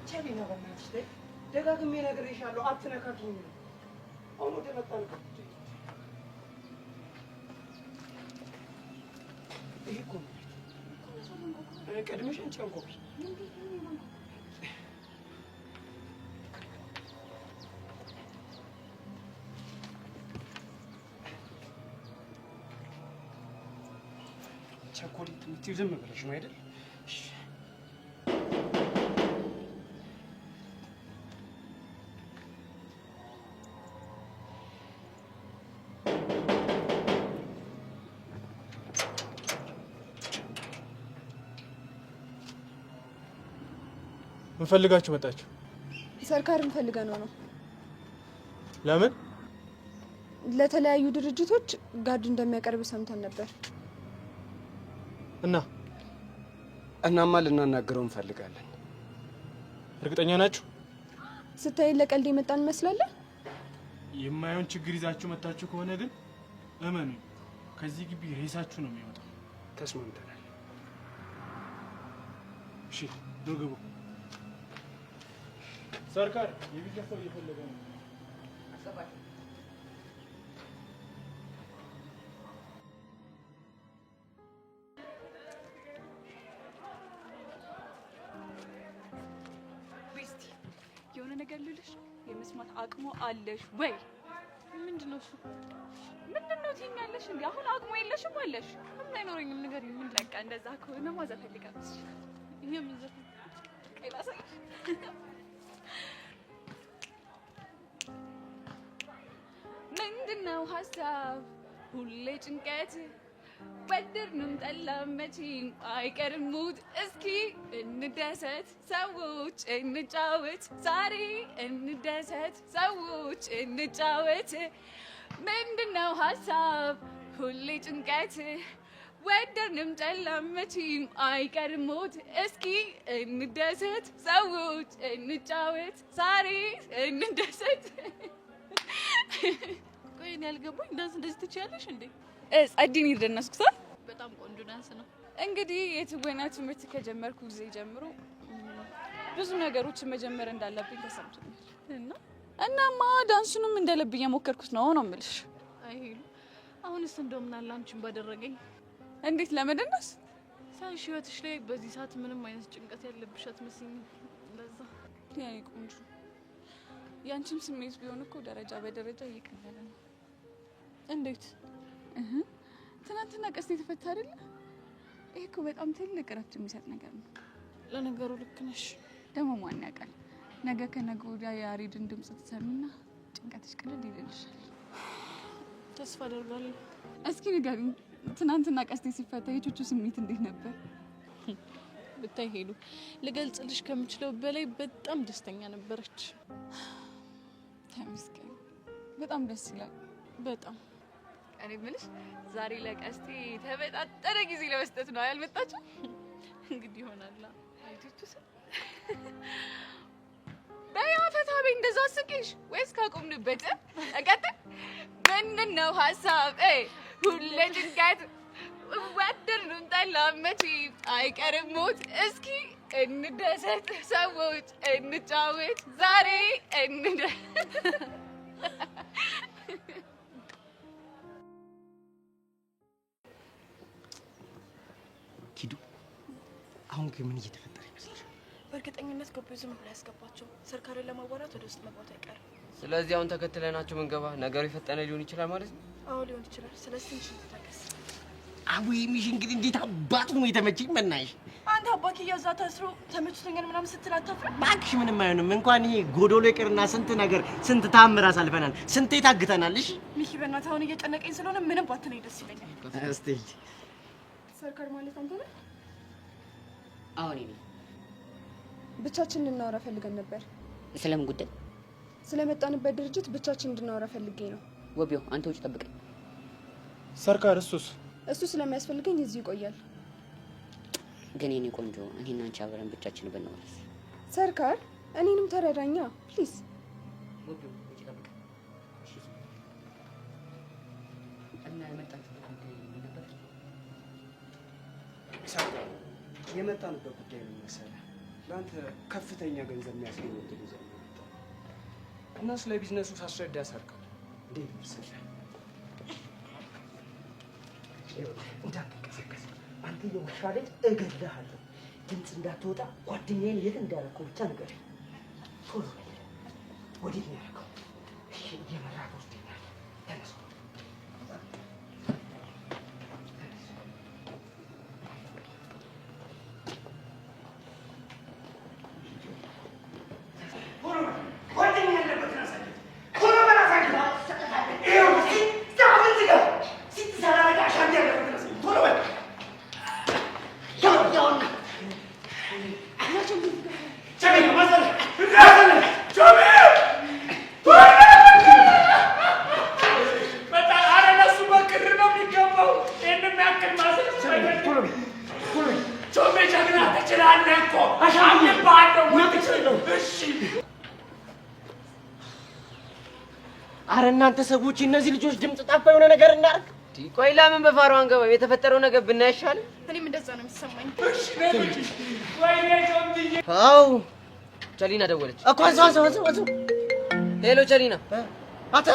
ቸሪና በእናትሽ ተይ ደጋግሜ ነግሬሻለሁ አትነካኪኝ አሁን ወደ መጣንበት ይሄ እኮ ነው ቀድመሽ አንቺ አንቆብሽ ቸኮሌት የምትይው ዝም ብለሽ ነው አይደል? እሺ ምን ፈልጋችሁ መጣችሁ? ሰርካርን ፈልገን ነው። ለምን? ለተለያዩ ድርጅቶች ጋርድ እንደሚያቀርብ ሰምተን ነበር። እናማ ልናናግረው እንፈልጋለን። እርግጠኛ ናችሁ? ስታይ ለቀልድ የመጣን እንመስላለን። የማይሆን ችግር ይዛችሁ መጣችሁ ከሆነ ግን እመኑ ከዚህ ግቢ ሬሳችሁ ነው የሚወጣው። ተስማምተናል። እሺ ግቡ። ሰርካር የሚገፋው እየፈለገ ነው። አሰባይ ነገር ልልሽ የመስማት አቅሙ አለሽ ወይ? ምንድነው እሱ? ምንድነው ትይኛለሽ እንዴ? አሁን አቅሙ የለሽም አለሽ? ምን አይኖረኝም ነገር ምን ለቃ እንደዛ ከሆነ ማዘር ፈልጋለሽ። ይሄ ምን ዘፈን ቀላሳይሽ? ምንድነው ሀሳብ ሁሌ ጭንቀት ወደድንም ጠላም መቼም አይቀርም ሙድ። እስኪ እንደሰት ሰዎች እንጫወት ዛሬ እንደሰት ሰዎች እንጫወት። ምንድነው ሀሳብ ሁሌ ጭንቀት ወደድንም ጠላም መቼም አይቀርም ሙድ። እስኪ እንደሰት ሰዎች እንጫወት ዛሬ እንደሰት። ቆይ እኔ ያልገባኝ ዳንስ እንደዚህ ትችያለሽ እንዴ? ጸዲን ይደነስኩታል። በጣም ቆንጆ ዳንስ ነው። እንግዲህ የትወና ትምህርት ከጀመርኩ ጊዜ ጀምሮ ብዙ ነገሮችን መጀመር እንዳለብኝ ተሰምቶኛል እናማ ዳንሱንም እንደልብ እየሞከርኩት ነው የምልሽ። አይ አሁንስ እንደው ምን አለ አንቺን ባደረገኝ። እንዴት ለመደነስ? ሳይሽ ህይወትሽ ላይ በዚህ ሰዓት ምንም አይነት ጭንቀት ያለብሽ አትመስይም። ለዛ ያኔ ቆንጆ ያንቺም ስሜት ቢሆን እኮ ደረጃ በደረጃ እየቀለለ ነው። እንዴት? ትናንትና ቀስት የተፈታ አይደለ? ይሄ እኮ በጣም ትልቅ እረፍት የሚሰጥ ነገር ነው። ለነገሩ ልክ ነሽ። ደግሞ ማን ያውቃል ነገ ከነገ ወዲያ የያሬድን ድምጽ ትሰሚና ጭንቀትሽ ቅልል ይልልሻል። ተስፋ አደርጋለሁ። እስኪ ንገሪኝ ትናንትና ቀስት ሲፈታ የቹቹ ስሜት እንዴት ነበር? ብታይ ሄዱ ልገልጽልሽ ከምችለው በላይ በጣም ደስተኛ ነበረች። ተመስገን። በጣም ደስ ይላል። በጣም እኔ የምልሽ ዛሬ ለቀስቴ ተበጣጠረ ጊዜ ለመስጠት ነው ያልመጣችው? እንግዲህ ይሆናል። አይቶቹስ በያፈታ በይ እንደዛ አስቂሽ ወይስ ካቆምንበት እቀጥል? ምንድነው ሀሳብ ሁሌ ጭንቀት ወደድንም ጠላም መቼም አይቀርም ሞት። እስኪ እንደሰት ሰዎች እንጫወት ዛሬ ኪዱ አሁን ግን ምን እየተፈጠረ ይመስልሻል? በእርግጠኝነት ጎበዙ ምን ብላ ያስገባቸው ሰርካርን ለማዋራት ወደ ውስጥ መግባት አይቀርም። ስለዚህ አሁን ተከትለናቸው መንገባ ነገሩ የፈጠነ ሊሆን ይችላል ማለት ነው። አዎ ሊሆን ይችላል። ስለዚህ ትንሽ ታገስ። አቡ የሚሽ እንግዲህ እንዴት አባቱ ነው የተመቸኝ መናሽ። አንተ አባኪ ያዛ ታስሮ ተመችቶኛል ምናምን ስትል አታፍርም? ባክሽ ምንም አይሆንም። እንኳን ይሄ ጎዶሎ ይቅርና ስንት ነገር ስንት ታምር አሳልፈናል። ስንቴ ታግተናል። እሺ ሚኪ በእናትህ አሁን እየጨነቀኝ ስለሆነ ምንም ባትነኝ ደስ ይለኛል። እስቲ ሰርካር ማለት አንተ ነህ? አዎ እኔ ነኝ። ብቻችን እንድናወራ ፈልገን ነበር። ስለምን ጉዳይ? ስለመጣንበት ድርጅት ብቻችን እንድናወራ ፈልጌ ነው። ወቢዮ አንተ ውጭ ጠብቀኝ። ሰርካር እሱ ስለሚያስፈልገኝ እዚህ ይቆያል። ግን የኔ ቆንጆ እኔና አንቺ አብረን ብቻችን ብንወራስ? ሰርካር እኔንም ተረዳኛ ፕሊዝ። ወቢዮ ውጭ ጠብቀኝ። እሺ እና የመጣንበት ጉዳይ ምን ነበር? ሰርካር የመጣንበት ጉዳይ ምን መሰለህ? ለአንተ ከፍተኛ ገንዘብ የሚያስገኝ እድል ይዘህ ነው የመጣው እና ስለ ቢዝነሱ ሳስረዳ ሰርካል። እንዴት መሰለህ እንዳትንቀሳቀስ አንተ የውሻ ልጅ እገድልሃለሁ። ድምፅ እንዳትወጣ ጓደኛዬን የት እንዳደረከው ብቻ ንገረኝ። ቶሎ ወዴት ነው ያደረከው? እሺ እየመራህ ወስደኛል። ተነስ አረ እናንተ ሰዎች እነዚህ ልጆች ድምጽ ጠፋ የሆነ ነገር እናርግ። ቆይ ለምን በፋሩ አንገባም? የተፈጠረው ነገር ብናይሻል። እኔም እንደዛ ነው የሚሰማኝ። አው ቸሊና ደወለች እኮ እዛው ሄሎ ቸሊና መጣ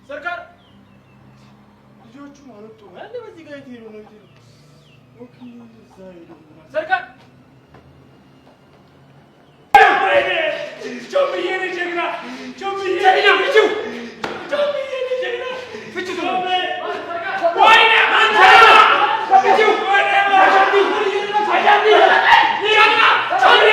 ሰርካር ልጆቹ ማለት ነው ያለ በዚህ ጋር ይሄዱ ነው ይሄዱ ኦኬ ዛሬ ነው ሰርካር ጮምዬ ነው ጀግና ጮምዬ ጀግና ጮምዬ ነው ጀግና ፍጭ ነው ወይኔ አንተ ፍጭ ወይኔ ማሻዲ አጃዲ ጀግና ጮምዬ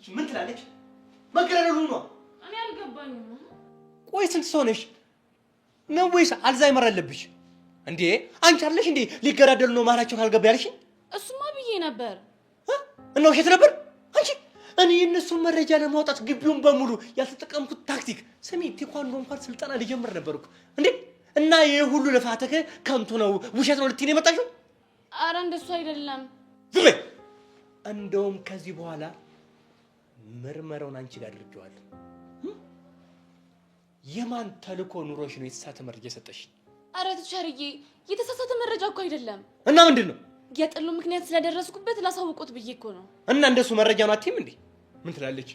ምን ትላለች? መገረሩ ነው። እኔ አልገባኝም። ቆይ ስንት ሰው ነሽ? ነው ወይስ አልዛይመር አለብሽ እንዴ? አንቺ አለሽ እንዴ ሊገራደሉ ነው ማላቸው ካልገባ ያልሽኝ? እሱማ ብዬ ነበር። እና ውሸት ነበር? አንቺ እኔ እነሱን መረጃ ለማውጣት ግቢውን በሙሉ ያልተጠቀምኩት ታክቲክ ስሚ፣ ቴኳንዶ እንኳን ስልጠና ልጀምር ነበርኩ እንዴ። እና ይሄ ሁሉ ልፋትህ ከንቱ ነው ውሸት ነው ልትይ ነው የመጣሽው? አረ እንደሱ አይደለም። ዝም በይ። እንደውም ከዚህ በኋላ ምርመራውን አንቺ ጋር አድርጌዋለሁ። የማን ተልኮ ኑሮሽ ነው የተሳሳተ መረጃ የሰጠሽ? አረ ቲቸርዬ የተሳሳተ መረጃ እኮ አይደለም። እና ምንድን ነው? የጥሉ ምክንያት ስለደረስኩበት ላሳውቆት ብዬ እኮ ነው። እና እንደሱ መረጃ ነው አትይም እንዴ? ምን ትላለች?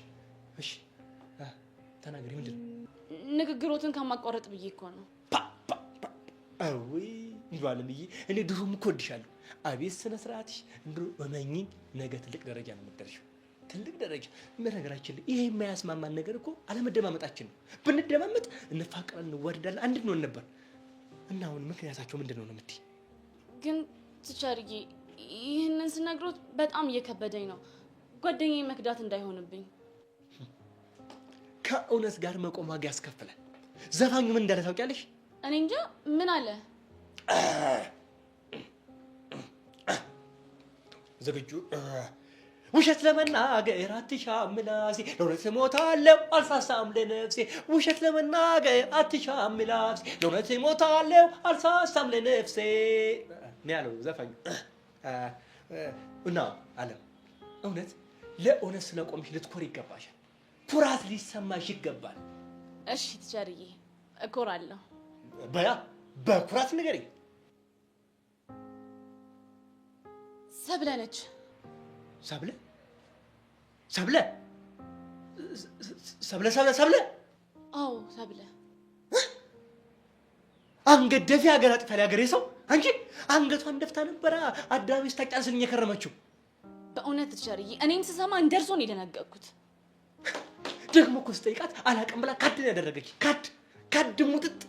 እሺ ተናገሪ። ምንድን ነው? ንግግሮትን ከማቋረጥ ብዬ እኮ ነው። አይ ይባልም ብዬ እኔ ድሮም እኮ እወድሻለሁ። አቤት ስነ ስርዓትሽ። እንደው እመኚኝ ነገ ትልቅ ደረጃ ነው የምትደርሺው። ትልቅ ደረጃ። በነገራችን ላይ ይሄ የማያስማማን ነገር እኮ አለመደማመጣችን ነው። ብንደማመጥ እንፋቀራለን፣ እንዋደዳለን፣ አንድ እንሆን ነበር። እና አሁን ምክንያታቸው ምንድን ነው የምትይ? ግን ቲቸርዬ ይህንን ስነግሮት በጣም እየከበደኝ ነው። ጓደኛዬ መክዳት እንዳይሆንብኝ። ከእውነት ጋር መቆም ዋጋ ያስከፍላል። ዘፋኙ ምን እንዳለ ታውቂያለሽ? እኔ እንጃ ምን አለ? ዝግጁ? ውሸት ለመናገር አትሻም ምላሴ፣ ለእውነት እሞታለሁ አልሳሳም ለነፍሴ። ውሸት ለመናገር አትሻም ምላሴ፣ ለእውነት እሞታለሁ አልሳሳም ለነፍሴ ነው ያለው ዘፋኙ። እና አለም እውነት ለእውነት ስለቆምሽ ልትኮሪ ይገባሻል። ኩራት ሊሰማሽ ይገባል። እሺ ቲቸርዬ እኮራለሁ። በያ በኩራት ንገሪኝ። ሰብለ ነች። ሰብለ ሰብለ ሰብለ ሰብለ ሰብለ? አዎ ሰብለ። አንገት ደፊ ሀገር አጥፋ ሀገሬ ሰው። አንቺ አንገቷን ደፍታ ነበረ አዳሚ ስታጫስልኝ የከረመችው። በእውነት ቲቸርዬ እኔም ስሰማ እንደርሶ ነው የደነገጥኩት። ደግሞ እኮ ስጠይቃት አላቅም ብላ ካድ ነው ያደረገች። ካድ ሙጥጥ።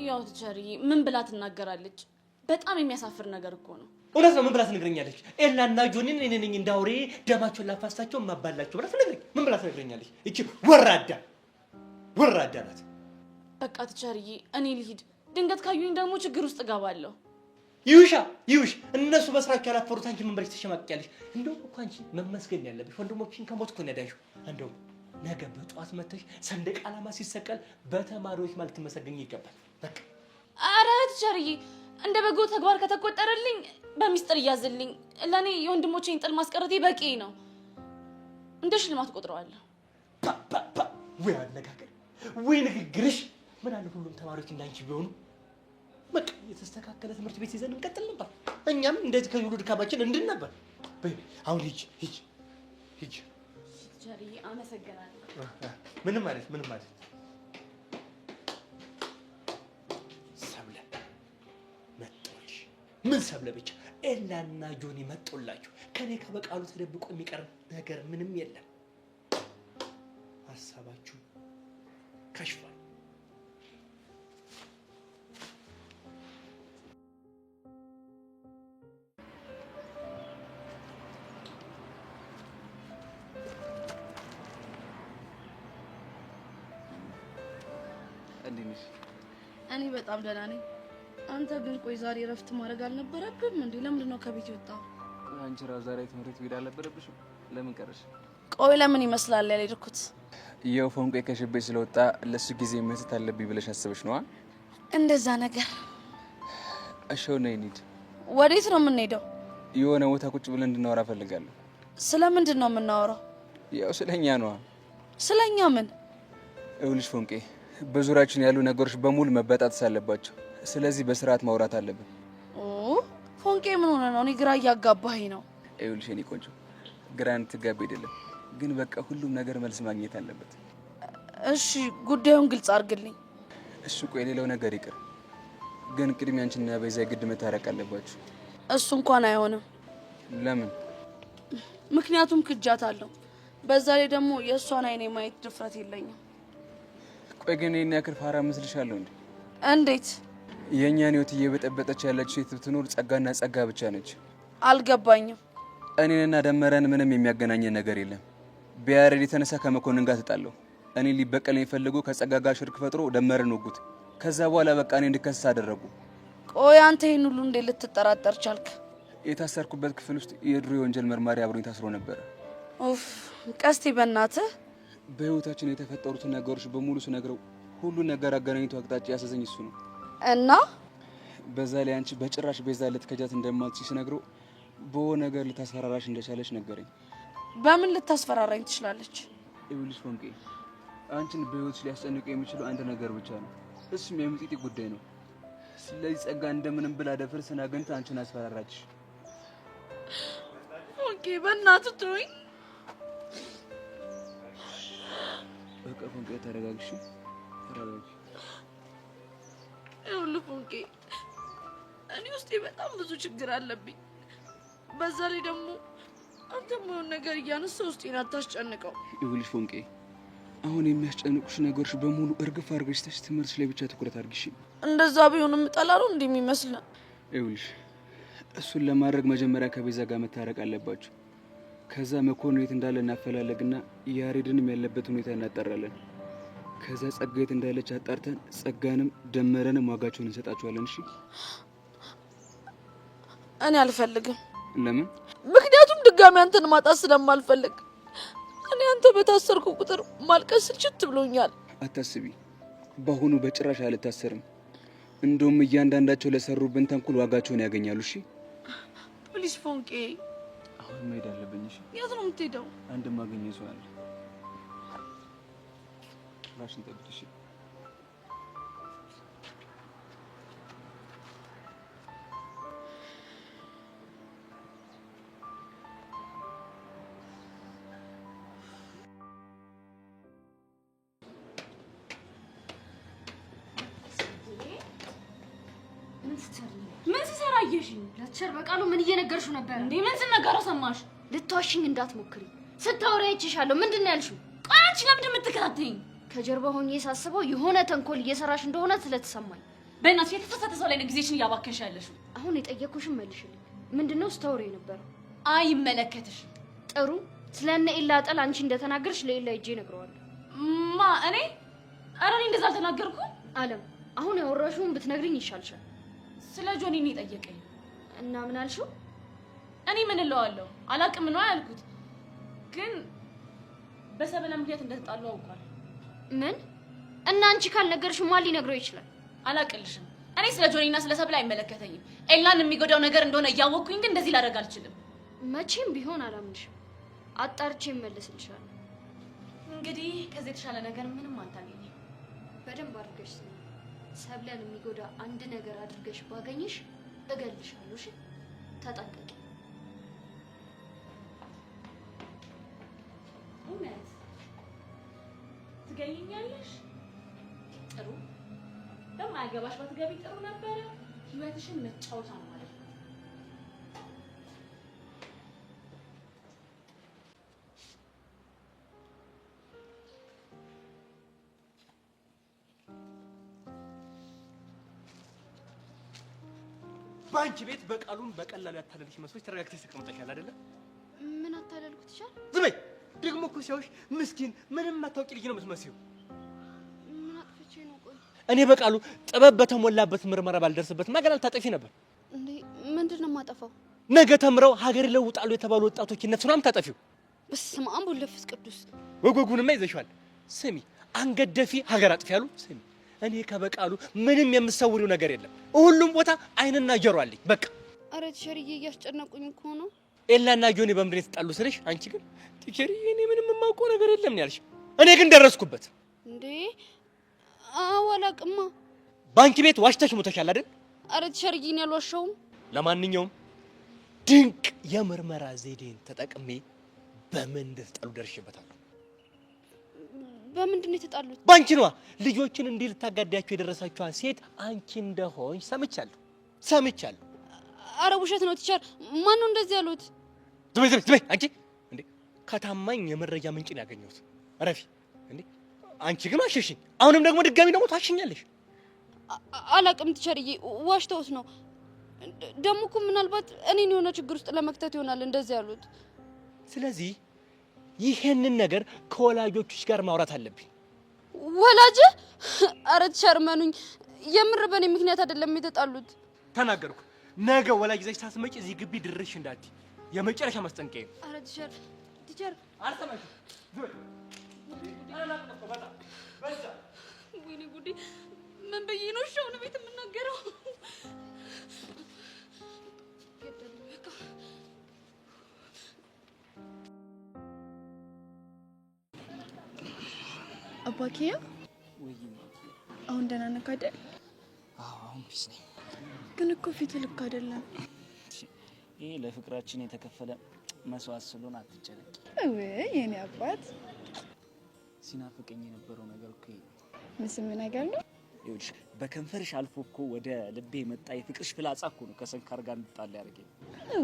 ያው ቲቸርዬ ምን ብላ ትናገራለች? በጣም የሚያሳፍር ነገር እኮ ነው። እውነት ነው። ምን ብላ ትነግረኛለች? ኤላና ጆኒን እኔ ነኝ እንዳውሬ ደማቸውን ላፋሳቸው ማባላቸው ብላ ትነግረኝ። ምን ብላ ትነግረኛለች? እቺ ወራዳ ናት። በቃ ቲቸርዬ እኔ ልሂድ። ድንገት ካዩኝ ደግሞ ችግር ውስጥ እገባለሁ። ይውሽ እነሱ በስራቸው ያላፈሩት አንቺ ምን ብለሽ ተሸማቅቂያለሽ? እንደውም እኮ አንቺ መመስገን ያለብሽ ወንድሞችሽን ከሞት እኮ ነው ያዳንሽው። እንደውም ነገ በጠዋት መተሽ ሰንደቅ ዓላማ ሲሰቀል በተማሪዎች ማለት ትመሰገኝ ይገባል። በቃ አረ ቲቸርዬ እንደ በጎ ተግባር ከተቆጠረልኝ በሚስጥር እያዝልኝ። ለኔ የወንድሞቼን ጥል ማስቀረቴ በቂ ነው። እንደ ሽልማት ቆጥረዋለሁ። ወይ አነጋገር ወይ ንግግርሽ! ምን አለ ሁሉም ተማሪዎች እንዳንቺ ቢሆኑ። በቃ የተስተካከለ ትምህርት ቤት ይዘን እንቀጥል ነበር። እኛም እንደዚህ ከሁሉ ድካማችን እንድን ነበር። አሁን ሂጅ። ቲቸርዬ አመሰግናለሁ። ምንም ማለት ምን ሰብለ ብቻ ኤላና ጆኒ መጦላችሁ። ከኔ ከበቃሉ ተደብቆ የሚቀር ነገር ምንም የለም። ሀሳባችሁ ከሽፏል። እንዴት ነሽ? እኔ በጣም ደህና ነኝ። አንተ ግን ቆይ ዛሬ እረፍት ማድረግ አልነበረብህም እንዴ? ለምንድን ነው ከቤት የወጣው? አንቺ ራስ ዛሬ ትምህርት ቤት አልነበረብሽም? ለምን ቀረሽ? ቆይ ለምን ይመስላል ያልሄድኩት? ያው ፎንቆ ከሽቤ ስለወጣ ለሱ ጊዜ መስጠት አለብኝ ብለሽ አስበሽ ነዋ። እንደዛ ነገር። እሺ ነይ እንሂድ። ወዴት ነው የምንሄደው? የሆነ ቦታ ቁጭ ብለን እንድናወራ ፈልጋለሁ። ስለምንድን ነው የምናወራው? ያው ስለኛ ነዋ። ስለኛ ምን? ይኸውልሽ ፎንቄ በዙሪያችን ያሉ ነገሮች በሙሉ መበጣጠስ አለባቸው። ስለዚህ በስርዓት ማውራት አለብን። ፎንቄ ምን ሆነ ነው? እኔ ግራ እያጋባኸኝ ነው። ይኸውልሽ እኔ ቆንጆ ግራ እንድትጋቢ አይደለም፣ ግን በቃ ሁሉም ነገር መልስ ማግኘት አለበት። እሺ ጉዳዩን ግልጽ አድርግልኝ። እሱ ቆይ ሌላው ነገር ይቅር፣ ግን ቅድሚያ አንቺና በዛ ግድ መታረቅ አለባችሁ። እሱ እንኳን አይሆንም። ለምን? ምክንያቱም ክጃታለሁ። በዛ ላይ ደግሞ የእሷን አይኔ ማየት ድፍረት የለኝም። ቆይ ግን እኔ ያክል ፋራ መስልሻለሁ እንዴ? እንዴት? የእኛን ህይወት እየበጠበጠች ያለች ሴት ብትኖር ጸጋና ጸጋ ብቻ ነች። አልገባኝም። እኔንና ደመረን ምንም የሚያገናኘን ነገር የለም። ቢያሬድ የተነሳ ከመኮንን ጋር ተጣለው። እኔ ሊበቀለኝ ፈልጎ ከጸጋ ጋር ሽርክ ፈጥሮ ደመረን ወጉት። ከዛ በኋላ በቃ እኔ እንድከሰስ አደረጉ። ቆይ አንተ ይሄን ሁሉ እንዴት ልትጠራጠር ቻልክ? የታሰርኩበት ክፍል ውስጥ የድሮ የወንጀል መርማሪ አብሮኝ ታስሮ ነበረ። ኡፍ ቀስቲ በእናትህ። በህይወታችን የተፈጠሩትን ነገሮች በሙሉ ስነግረው ሁሉ ነገር አገናኝቶ አቅጣጫ ያሰዘኝ እሱ ነው። እና በዛ ላይ አንቺ በጭራሽ ቤዛ ልትከጃት እንደማትችይ ስነግረው በሆነ ነገር ልታስፈራራሽ እንደቻለች ነገረኝ። በምን ልታስፈራራኝ ትችላለች? ይኸውልሽ ፎንቄ፣ አንቺን በህይወትሽ ሊያስጨንቅ የሚችለው አንድ ነገር ብቻ ነው። እሱም የምጥጢ ጉዳይ ነው። ስለዚህ ጸጋ እንደምንም ብላ ደፍርስና አግኝታ አንቺን አስፈራራችሽ። ፎንቄ በእናትህ ተወኝ። በቃ ፎንቄ ተረጋግሽ፣ ተረጋጊ። ይኸውልህ ፎንቄ፣ እኔ ውስጤ በጣም ብዙ ችግር አለብኝ። በዛ ላይ ደግሞ አንተ የሆነ ነገር እያነሳ ውስጤን አታስጨንቀው። ይኸውልሽ ፎንቄ፣ አሁን የሚያስጨንቁሽ ነገሮች በሙሉ እርግፍ አድርገሽ ትምህርትሽ ላይ ብቻ ትኩረት አድርጊሽ። እንደዛ ቢሆንም ጠላሉ እንደሚመስል። ይኸውልሽ እሱን ለማድረግ መጀመሪያ ከቤዛ ጋር መታረቅ አለባችሁ። ከዛ መኮንን የት እንዳለ እናፈላለግና ያሬድንም ያለበት ሁኔታ እናጣራለን። ከዛ ጸጋ የት እንዳለች አጣርተን ጸጋንም ደመረንም ዋጋቸውን እንሰጣቸዋለን። እሺ? እኔ አልፈልግም። ለምን? ምክንያቱም ድጋሚ አንተን ማጣት ስለማልፈልግ። እኔ አንተ በታሰርኩ ቁጥር ማልቀስ ስልችት ብሎኛል። አታስቢ፣ በአሁኑ በጭራሽ አልታሰርም። እንደውም እያንዳንዳቸው ለሰሩብን ተንኩል ዋጋቸውን ያገኛሉ። እሺ? ፕሊስ ፎንቄ፣ አሁን መሄድ አለብኝ። እሺ? የት ነው የምትሄደው? አንድ ማግኘት ሰው አለ። ራስሽን ጠብቂ። እሺ? ምን ሲሰራ አየሽኝ? ለቸር በቃሉ ምን እየነገርሽው ነበር እንዴ? ምን ስነገረው ሰማሽ? ልትዋሽኝ እንዳትሞክሪ። ስታወሪ አይቼሻለሁ። ምንድን ነው ያልሽው? ቆይ አንቺ ለምንድን የምትከታተይኝ? ከጀርባ ሆኜ ሳስበው የሆነ ተንኮል እየሰራሽ እንደሆነ ስለተሰማኝ። በእናትሽ የተፈሰተ ሰው ላይ ነው ጊዜሽን እያባከንሽ ያለሽው። አሁን የጠየኩሽን መልሽልኝ። ምንድነው ስታወሪ የነበረው? አይመለከትሽም። ጥሩ። ስለነ ኤላ ጠል አንቺ እንደተናገርሽ ለኤላ ሂጄ እነግረዋለሁ። ማ እኔ? ኧረ እኔ እንደዛ አልተናገርኩም። አለም፣ አሁን ያወራሽውን ብትነግሪኝ ይሻልሻል። ስለ ጆኒ ነው የጠየቀኝ። እና ምን አልሽው? እኔ ምን እለዋለሁ? አላቅም ነው ያልኩት። ግን በሰበላ ምክንያት እንደተጣሉ አውቋል። ምን? እና አንቺ ካልነገርሽው ማን ሊነግረው ይችላል? አላቅልሽም። እኔ ስለ ጆኒና ስለ ሰብላ አይመለከተኝም። ኤላን የሚጎዳው ነገር እንደሆነ እያወቅኩኝ ግን እንደዚህ ላደርግ አልችልም። መቼም ቢሆን አላምንሽም። አጣርቼ እመልስልሻለሁ። እንግዲህ ከዚህ የተሻለ ነገር ምንም አታገኝም። በደንብ አድርገሽ ስሚ። ሰብለን የሚጎዳ አንድ ነገር አድርገሽ ባገኝሽ እገልሻለሁ። እሺ? ተጠንቀቂ። እውነት ትገኝኛለሽ? ጥሩ። በማያገባሽ ባትገቢ ጥሩ ነበረ። ህይወትሽን መጫወቻ ነው ማለት ነው። ባንቺ ቤት በቃሉን በቀላሉ ያታለልሽ መስሎሽ ተረጋግተሽ ተቀምጠሻል አይደለ? ምን አታለልኩት? ይሻል ዝም በይ። ደግሞ እኮ ሲያዩሽ ምስኪን ምንም የማታውቂ ልጅ ነው የምትመስዪው። ምን አጥፍቼ ነው? ቆይ እኔ በቃሉ ጥበብ በተሞላበት ምርመራ ባልደርስበት ማገና ልታጠፊ ነበር እንዴ? ምንድን ነው የማጠፋው? ነገ ተምረው ሀገር ይለውጣሉ የተባሉ ወጣቶች እነሱ ነው የምታጠፊው። በስመ አብ ወወልድ ወመንፈስ ቅዱስ። ወጎጉንማ ይዘሽዋል። ስሚ፣ አንገት ደፊ ሀገር አጥፊ ያሉ። ስሚ፣ እኔ ከበቃሉ ምንም የምሰውሪው ነገር የለም። ሁሉም ቦታ አይንና ጆሮ አለኝ። በቃ አረ ቲቸርዬ እያስጨነቁኝ እኮ ነው። ኤላና ጆኒ በምንድን ነው የተጣሉ ስልሽ፣ አንቺ ግን ቲቸርዬ እኔ ምንም የማውቀው ነገር የለም ነው ያልሽ። እኔ ግን ደረስኩበት። እንዴ አዋላቅማ ባንክ ቤት ዋሽተሽ ሞተሻል አይደል? አረ ቲቸርዬ እኔ አልዋሻውም። ለማንኛውም ድንቅ የምርመራ ዘዴን ተጠቅሜ በምን እንደተጣሉ ደርሼበታለሁ። በምንድን ነው የተጣሉት? ባንቺ ነዋ። ልጆችን እንዲህ ልታጋዳያቸው የደረሳችኋ ሴት አንቺ እንደሆንሽ ሰምቻለሁ። አረ ውሸት ነው ቲቸር። ማን ነው እንደዚህ ያሉት? ዝም በይ አንቺ። እንዴ ከታማኝ የመረጃ ምንጭ ነው ያገኘሁት። ረፊ እንዴ አንቺ ግን ዋሸሽኝ። አሁንም ደግሞ ድጋሚ ደግሞ ታሽኛለሽ። አላቅም ቲቸርዬ፣ ዋሽተውት ነው። ደግሞ እኮ ምናልባት እኔን የሆነ ችግር ውስጥ ለመክተት ይሆናል እንደዚህ ያሉት። ስለዚህ ይሄንን ነገር ከወላጆችሽ ጋር ማውራት አለብኝ። ወላጅ? አረ ቲቸር መኑኝ፣ የምር በእኔ ምክንያት አይደለም የተጣሉት። ተናገርኩ። ነገ ወላጅ ይዘሽ ታስመጪ እዚህ ግቢ ድርሽ እንዳትይ የመጨረሻ ማስጠንቀቂያ። አረ ቲቸር አልሰማሽም? ወይኔ ጉዴ! ምን ብዬ ነው ሻውን ቤት የምናገረው? አባኪያ ወይ አሁን ደህና ነህ አይደል? አዎ አሁን ፒስ ነኝ። ግን እኮ ፊት ልክ አይደለም። ይሄ ለፍቅራችን የተከፈለ መስዋዕት ስለሆነ አትጨነቂ። ወይ የኔ አባት ሲናፍቀኝ የነበረው ነገር እኮ ምስም ነገር ነው። ይኸውልሽ በከንፈርሽ አልፎ እኮ ወደ ልቤ መጣ የፍቅርሽ ፍላጻ እኮ ነው ከሰንካር ጋር እንጣል ያደርገኝ።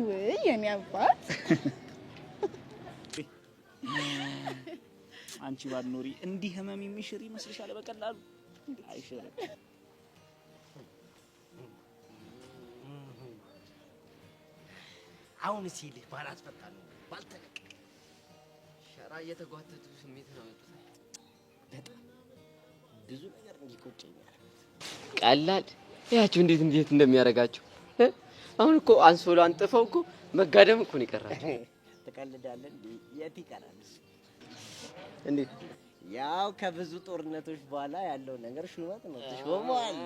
ወይ የኔ አባት አንቺ ባትኖሪ እንዲህ ህመም የሚሽር ይመስልሻል? በቀላሉ አይሽርም። አሁን ሲል ባላስፈታ ነው ባልተለቀቀ ሸራ እየተጓተቱ ስሜት ነው ያወጡት። በጣም ብዙ ነገር እንዲቆጨኛል። ቀላል ያችሁ እንዴት እንደሚያረጋችሁ አሁን እኮ አንሶላ አንጥፈው እኮ መጋደም እኮ ነው የቀራችሁ። ተቀልዳለን የት ይቀራል? እንዴት ያው ከብዙ ጦርነቶች በኋላ ያለው ነገር ሹመት ነው። ተሾመዋል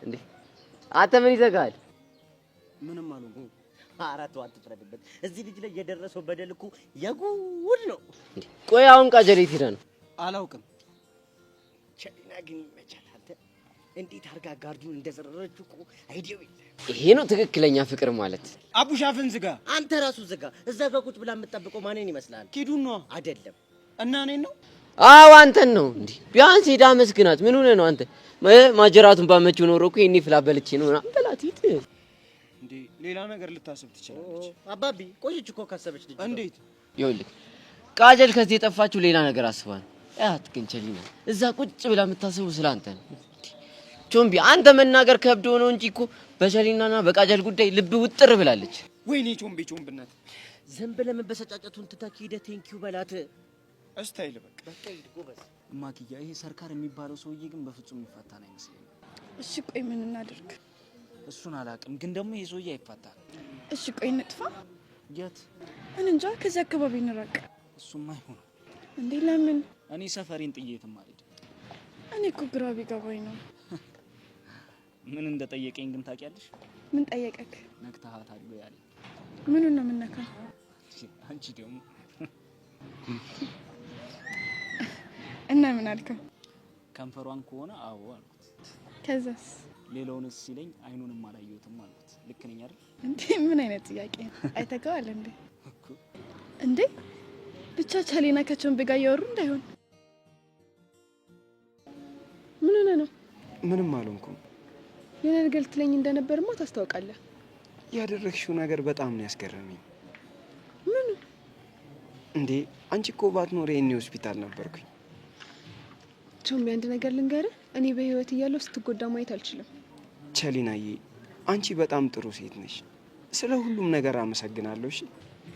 እንዴ? አንተ ምን ይዘጋል? ምንም አልሆንኩም። አራቱ አትፍረድበት። እዚህ ልጅ ላይ የደረሰው በደል እኮ የጉድ ነው። ቆይ አሁን ቃጀሌት ሄዳ ነው አላውቅም። ቸሊና ግን ይመቻል። አንተ እንዴት አርጋ ጋርዱን እንደዘረረችው እኮ አይዲው ይል። ይሄ ነው ትክክለኛ ፍቅር ማለት። አቡሻፍን ዝጋ። አንተ ራሱ ዝጋ። እዛ ጋር ቁጭ ብላ የምትጠብቀው ማንን ይመስላል? ኪዱን ነው አይደለም? እና እኔን ነው? አዎ አንተን ነው። እንዴ ቢያንስ ሄዳ መስግናት። ምን ሆነ ነው አንተ? ማጀራቱን ባመጪው ኖሮ እኮ ይሄኔ ፍላ በልቼ ነው አንበላት። ይት እንዴ ሌላ ነገር ልታስብ ትችላለች። አባቢ ቆይች እኮ ካሰበች ልጅ እንዴት? ይኸውልህ ቃጀል ከዚህ የጠፋችው ሌላ ነገር አስባ ነው። ያት ግን ቸሊና እዛ ቁጭ ብላ የምታስበው ስላንተ ነው። ቾምቢ አንተ መናገር ከብዶ ነው እንጂ እኮ በቸሊናና በቃጀል ጉዳይ ልብ ውጥር ብላለች። ወይኔ ቾምብነት ዝም ብለህ መበሰጫጨቱን ትተህ ሄደህ ቴንኪው በላት። እስታይል በቃ ሂድ ጎበዝ። እማክያ ይሄ ሰርካር የሚባለው ሰውዬ ግን በፍጹም የሚፋታን አይመስለኝም። እሺ ቆይ ምን እናድርግ? እሱን አላውቅም፣ ግን ደግሞ ይሄ ሰውዬ አይፋታም። እሺ ቆይ እንጥፋ? የት? እኔ እንጃ። ከዚህ አካባቢ እንራቅ። እሱማ አይሆንም። እንዴ ለምን? እኔ ሰፈሬን ጥዬ የትም አልሄድም። እኔ እኮ ግራ ቢገባኝ ነው። ምን እንደጠየቀኝ ግን ታውቂያለሽ? ምን ጠየቀክ? ነክተሃታል ያለ። ምኑን ነው የምነካው? አንቺ ደግሞ እና ምን አልከው? ከንፈሯን ከሆነ አዎ አልኩት። ከዛስ? ሌላውንስ ሲለኝ አይኑንም አላየሁትም አልኩት። ልክ ነኝ አይደል? እንዴ ምን አይነት ጥያቄ ነው? አይተጋዋል እንዴ? እንዴ ብቻ ቸሊና ከቾምቤ ጋር እያወሩ እንዳይሆን። ምን ሆነ ነው? ምንም አልሆንኩም። የሆነ ነገር ልትለኝ እንደነበርማ ታስታውቃለህ። ያደረግሽው ነገር በጣም ነው ያስገረመኝ። ምን እንዴ? አንቺ እኮ ባትኖሪ እኔ ሆስፒታል ነበርኩኝ። ቾምቤ አንድ ነገር ልንገርህ፣ እኔ በህይወት እያለሁ ስትጎዳ ማየት አልችልም። ቸሊናዬ አንቺ በጣም ጥሩ ሴት ነሽ። ስለ ሁሉም ነገር አመሰግናለሁ። እሺ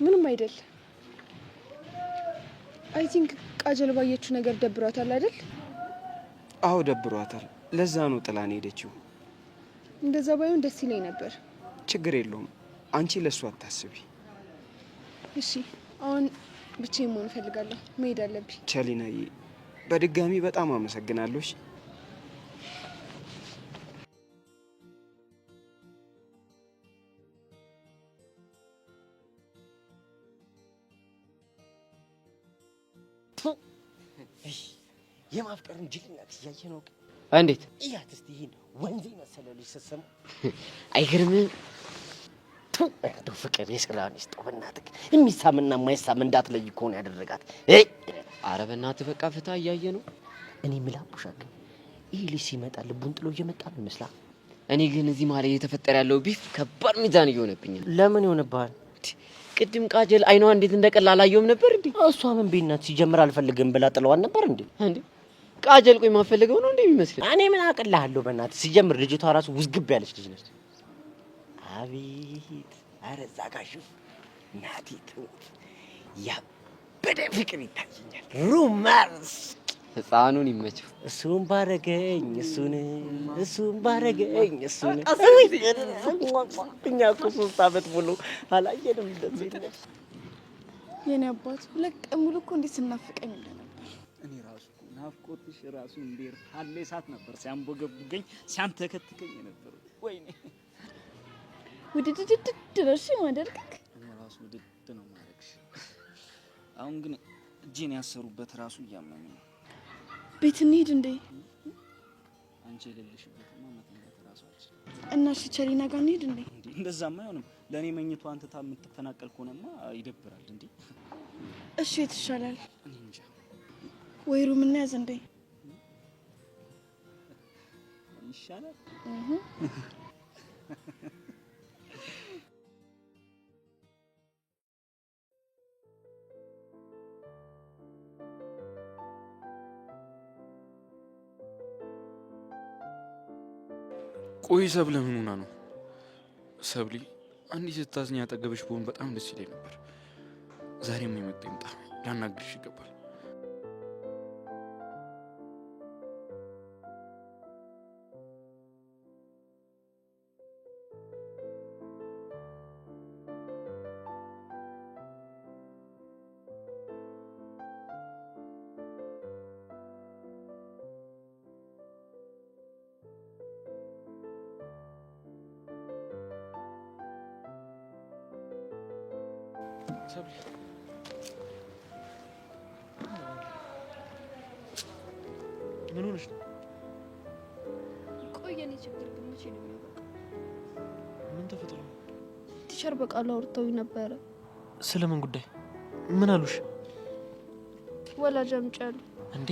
ምንም አይደል። አይ ቲንክ ቃጀል ባየችው ነገር ደብሯታል አይደል? አዎ ደብሯታል። ለዛ ነው ጥላን ሄደችው። እንደዛ ባይሆን ደስ ይለኝ ነበር። ችግር የለውም። አንቺ ለሱ አታስቢ። እሺ አሁን ብቻዬን መሆን እፈልጋለሁ። መሄድ አለብኝ። ቸሊናዬ በድጋሚ በጣም አመሰግናለሁ። እሺ የማፍቀርን ጅልነት እያየ ነው። እንዴት እያት እስቲ ይሄን ወንዝ መሰለ ልጅ ስትሰማ አይገርምም? እንደው ፍቅር የስራን ይስጠው በእናትህ። የሚሳምና የማይሳም እንዳትለይ እኮ ነው ያደረጋት። ኧረ በእናትህ በቃ ፍታ፣ እያየ ነው። እኔ ምላቡሻክ ይሄ ልጅ ሲመጣ ልቡን ጥሎ እየመጣ ነው ይመስላል። እኔ ግን እዚህ ማለት እየተፈጠረ ያለው ቢፍ ከባድ ሚዛን እየሆነብኝ ነው። ለምን ይሆንብሃል? ቅድም ቃጀል አይኗ እንዴት እንደቀላ አላየሁም ነበር እንዴ? እሷ ምን ቢናት ሲጀምር አልፈልግም ብላ ጥለዋን ነበር እንዴ? እንዴ ቃጀል ቆይ ማፈልገው ነው እንዴ የሚመስለው? እኔ ምን አቅልሃለሁ በእናትህ። ሲጀምር ልጅቷ ራሱ ውዝግብ ያለች ልጅ ነች። አቤት ኧረ እዛ ጋር ሽፍ ናቲ ትሙት ያበደ ፍቅር ይታየኛል። ሩመርስ ህፃኑን ይመቸው። እሱን ባረገኝ እሱን ባረገኝ እሱን እኛ እኮ 3 ዓመት ሙሉ አላየንም እንደዚህ ነው። የኔ አባት 2 ቀን ሙሉ እኮ እንዴት ስናፍቀኝ እንደነበር። እኔ ራሱ ናፍቆትሽ ራሱ እንዴር ታለ ሰዓት ነበር ሲያንቦገቡገኝ ሲያንተከትከኝ ነበር። ወይኔ ውድድድድ ደርሽ ማደርግክ እኔ ራሱ ውድድ ነው ማድረግሽ። አሁን ግን እጄን ያሰሩበት ራሱ እያመመኝ ነው። ቤት እንሂድ እንዴ? አንቺ የሌለሽበት መተኛት እራሱ አልችልም። እና እሺ ቸሪና ጋር እንሂድ እንዴ? እንደዛማ አይሆንም። ለእኔ መኝቷን ትታ የምትፈናቀል ከሆነማ ይደብራል እንዴ። እሺ የት ይሻላል? እኔ እንጃ። ወይ ሩም እንያዝ እንዴ? ይሻላል። ቆይ ሰብለ ምን ሆና ነው? ሰብሊ አንዴ ስታዝኝ አጠገብሽ ብሆን በጣም ደስ ይለኝ ነበር። ዛሬም የመጣ ይምጣ፣ ላናግርሽ ይገባል። ሰብሊ ምን ሆነሽ ነው? ቆይ የኔ ችግር ግን መቼ ነው የሚያበቃው? ምን ተፈጥሮ? ቲቸር በቃሉ አውርተውኝ ነበረ። ስለምን ጉዳይ? ምን አሉሽ? ወላጅ አምጫሉ። እንዴ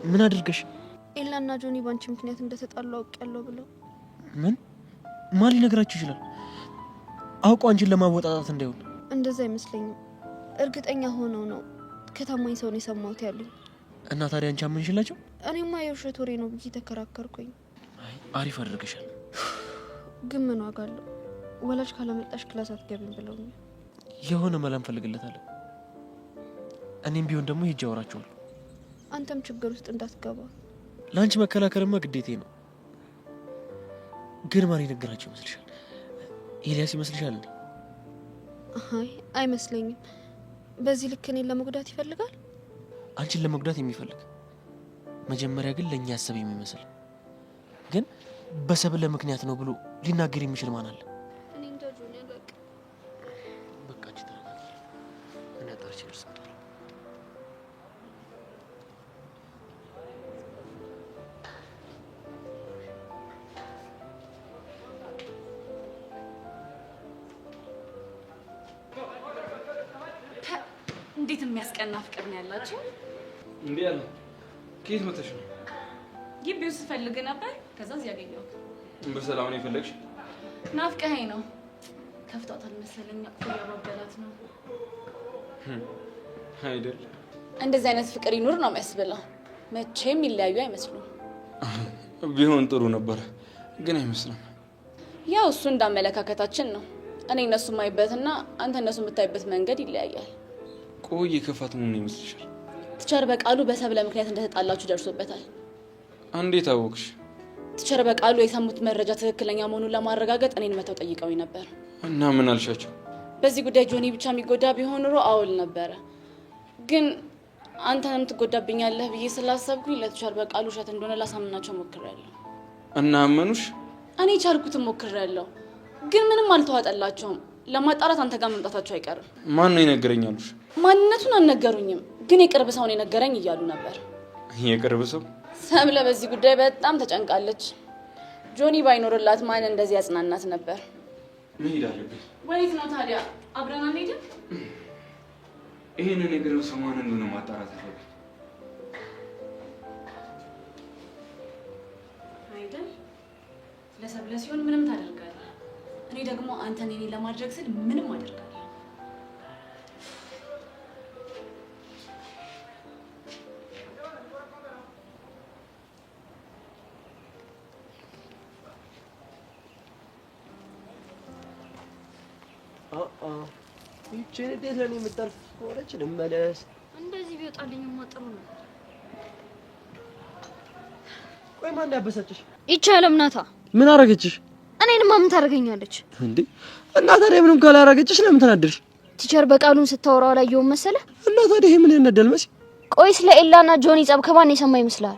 ምን አድርገሽ? ኤላና ጆኒ ባንቺ ምክንያት እንደተጣሉ አውቄያለሁ ብለው። ምን? ማን ሊነግራችሁ ይችላል? አውቀው አንቺን ለማወጣጣት እንዳይሆን። እንደዛ አይመስለኝም። እርግጠኛ ሆነው ነው ከታማኝ ሰው ነው የሰማሁት ያሉኝ። እና ታዲያ አንቺ አመንሽላቸው? እኔማ የውሸት ወሬ ነው ብዬ ተከራከርኩኝ። አይ አሪፍ አድርገሻል። ግን ምን ዋጋ አለው? ወላጅ ካላመጣሽ ክላስ አትገቢም ብለውኛል። የሆነ መላ እንፈልግለታለን። እኔም ቢሆን ደግሞ ሂጅ አወራቸዋለሁ። አንተም ችግር ውስጥ እንዳትገባ። ለአንቺ መከላከልማ ግዴታዬ ነው። ግን ማን የነገራቸው ይመስልሻል? ኤልያስ ይመስልሻል እንዴ? አይ አይመስለኝም። በዚህ ልክ እኔን ለመጉዳት ይፈልጋል። አንቺን ለመጉዳት የሚፈልግ መጀመሪያ ግን ለእኛ ያሰብ የሚመስል ግን በሰብለ ምክንያት ነው ብሎ ሊናገር የሚችል ማን አለ? እኔ እንጃ ጆኒ፣ በቃ በቃ አንቺ ተረጋጊ። እኔ አጣርቼ እደርሳለሁ። እንዴት የሚያስቀና ፍቅር ነው ያላችሁ! እንዴ ያለ ከየት መተሽ ነው? ግቢው ስፈልግ ነበር፣ ከዛ እዚህ ያገኘሁት። በሰላም ነው የፈለግሽ? ናፍቀኸኝ ነው። ከፍቷታል መሰለኝ፣ አቅፎ ያባበላት ነው አይደል? እንደዚህ አይነት ፍቅር ይኑር ነው የሚያስብለው። መቼም ይለያዩ አይመስሉም። ቢሆን ጥሩ ነበር፣ ግን አይመስልም። ያው እሱ እንዳመለካከታችን ነው። እኔ እነሱ ማይበትና አንተ እነሱ የምታይበት መንገድ ይለያያል። ቆይ የከፋት ምን ይመስልሻል? ቲቸር በቃሉ በሰብለ ምክንያት እንደተጣላችሁ ደርሶበታል። እንዴት አወቅሽ? ቲቸር በቃሉ የሰሙት መረጃ ትክክለኛ መሆኑን ለማረጋገጥ እኔን መተው ጠይቀውኝ ነበር። እና ምን አልሻቸው? በዚህ ጉዳይ ጆኒ ብቻ የሚጎዳ ቢሆን ኑሮ አውል ነበረ። ግን አንተንም ትጎዳብኛለህ ብዬ ስላሰብኩኝ ለቲቸር በቃሉ ውሸት እንደሆነ ላሳምናቸው ሞክሬያለሁ። እና አመኑሽ? እኔ ቻልኩትን ሞክሬያለሁ፣ ግን ምንም አልተዋጠላቸውም። ለማጣራት አንተ ጋር መምጣታቸው አይቀርም። ማን ነው ይነገረኛሉሽ? ማንነቱን አልነገሩኝም፣ ግን የቅርብ ሰው ነው የነገረኝ እያሉ ነበር። የቅርብ ሰው? ሰብለ በዚህ ጉዳይ በጣም ተጨንቃለች። ጆኒ ባይኖርላት ማን እንደዚህ ያጽናናት ነበር። መሄድ አለብኝ። ወዴት ነው ታዲያ? አብረን አንሄድም? ይሄንን የቅርብ ሰው ማን እንደሆነ ማጣራት አለብኝ። አይደል? ለሰብለ ሲሆን ምንም ታደርጋለህ። እኔ ደግሞ አንተን እኔ ለማድረግ ስል ምንም አደርጋለሁ። ይቺን እንዴት ለኔ የምታልፍ ከሆነች ልመለስ። እንደዚህ ቢወጣልኝማ ጥሩ ነው። ቆይ ማን ያበሳጭሽ? ይቺ አለም ናታ። ምን አረገችሽ? እኔንማ ምን ታደርገኛለች እንዴ? እና ታዲያ ምንም ካላረገችሽ ለምን ተናደድሽ? ቲቸር በቃሉን ስታወራው አላየሁም መሰለህ? እና ታዲያ ይሄ ምን ያናደል መሰለኝ? ቆይ ስለ ኤላና ጆኒ ጸብ ከማን የሰማ ይመስላል?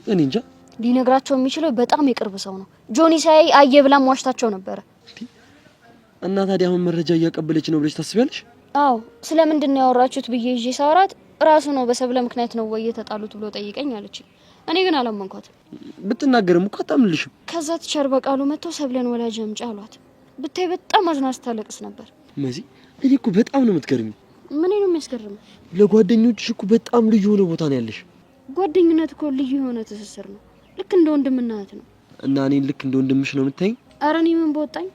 እኔ እንጃ። ሊነግራቸው የሚችለው በጣም የቅርብ ሰው ነው። ጆኒ ሳይ አየ ብላም ዋሽታቸው ነበረ። እና ታዲያ አሁን መረጃ እያቀበለች ነው ብለሽ ታስቢያለሽ? አዎ፣ ስለምንድን ነው ያወራችሁት ብዬ ይዤ ሳወራት ራሱ ነው በሰብለ ምክንያት ነው ወይ የተጣሉት ብሎ ጠይቀኝ አለችኝ። እኔ ግን አላመንኳትም። ብትናገርም እኮ አታምልሽም። ከዛ ቲቸር በቃሉ መጥተው ሰብለን ወላጅ አምጪ አሏት። ብታይ በጣም አዝና ስታለቅስ ነበር። መሲ እኔ እኮ በጣም ነው የምትገርሚው። ምን ነው የሚያስገርመው? ለጓደኞችሽ እኮ በጣም ልዩ የሆነ ቦታ ነው ያለሽ። ጓደኝነት እኮ ልዩ የሆነ ትስስር ነው። ልክ እንደ ወንድምና እህት ነው። እና እኔን ልክ እንደ ወንድምሽ ነው የምታይኝ? ኧረ እኔ ምን በወጣኝ።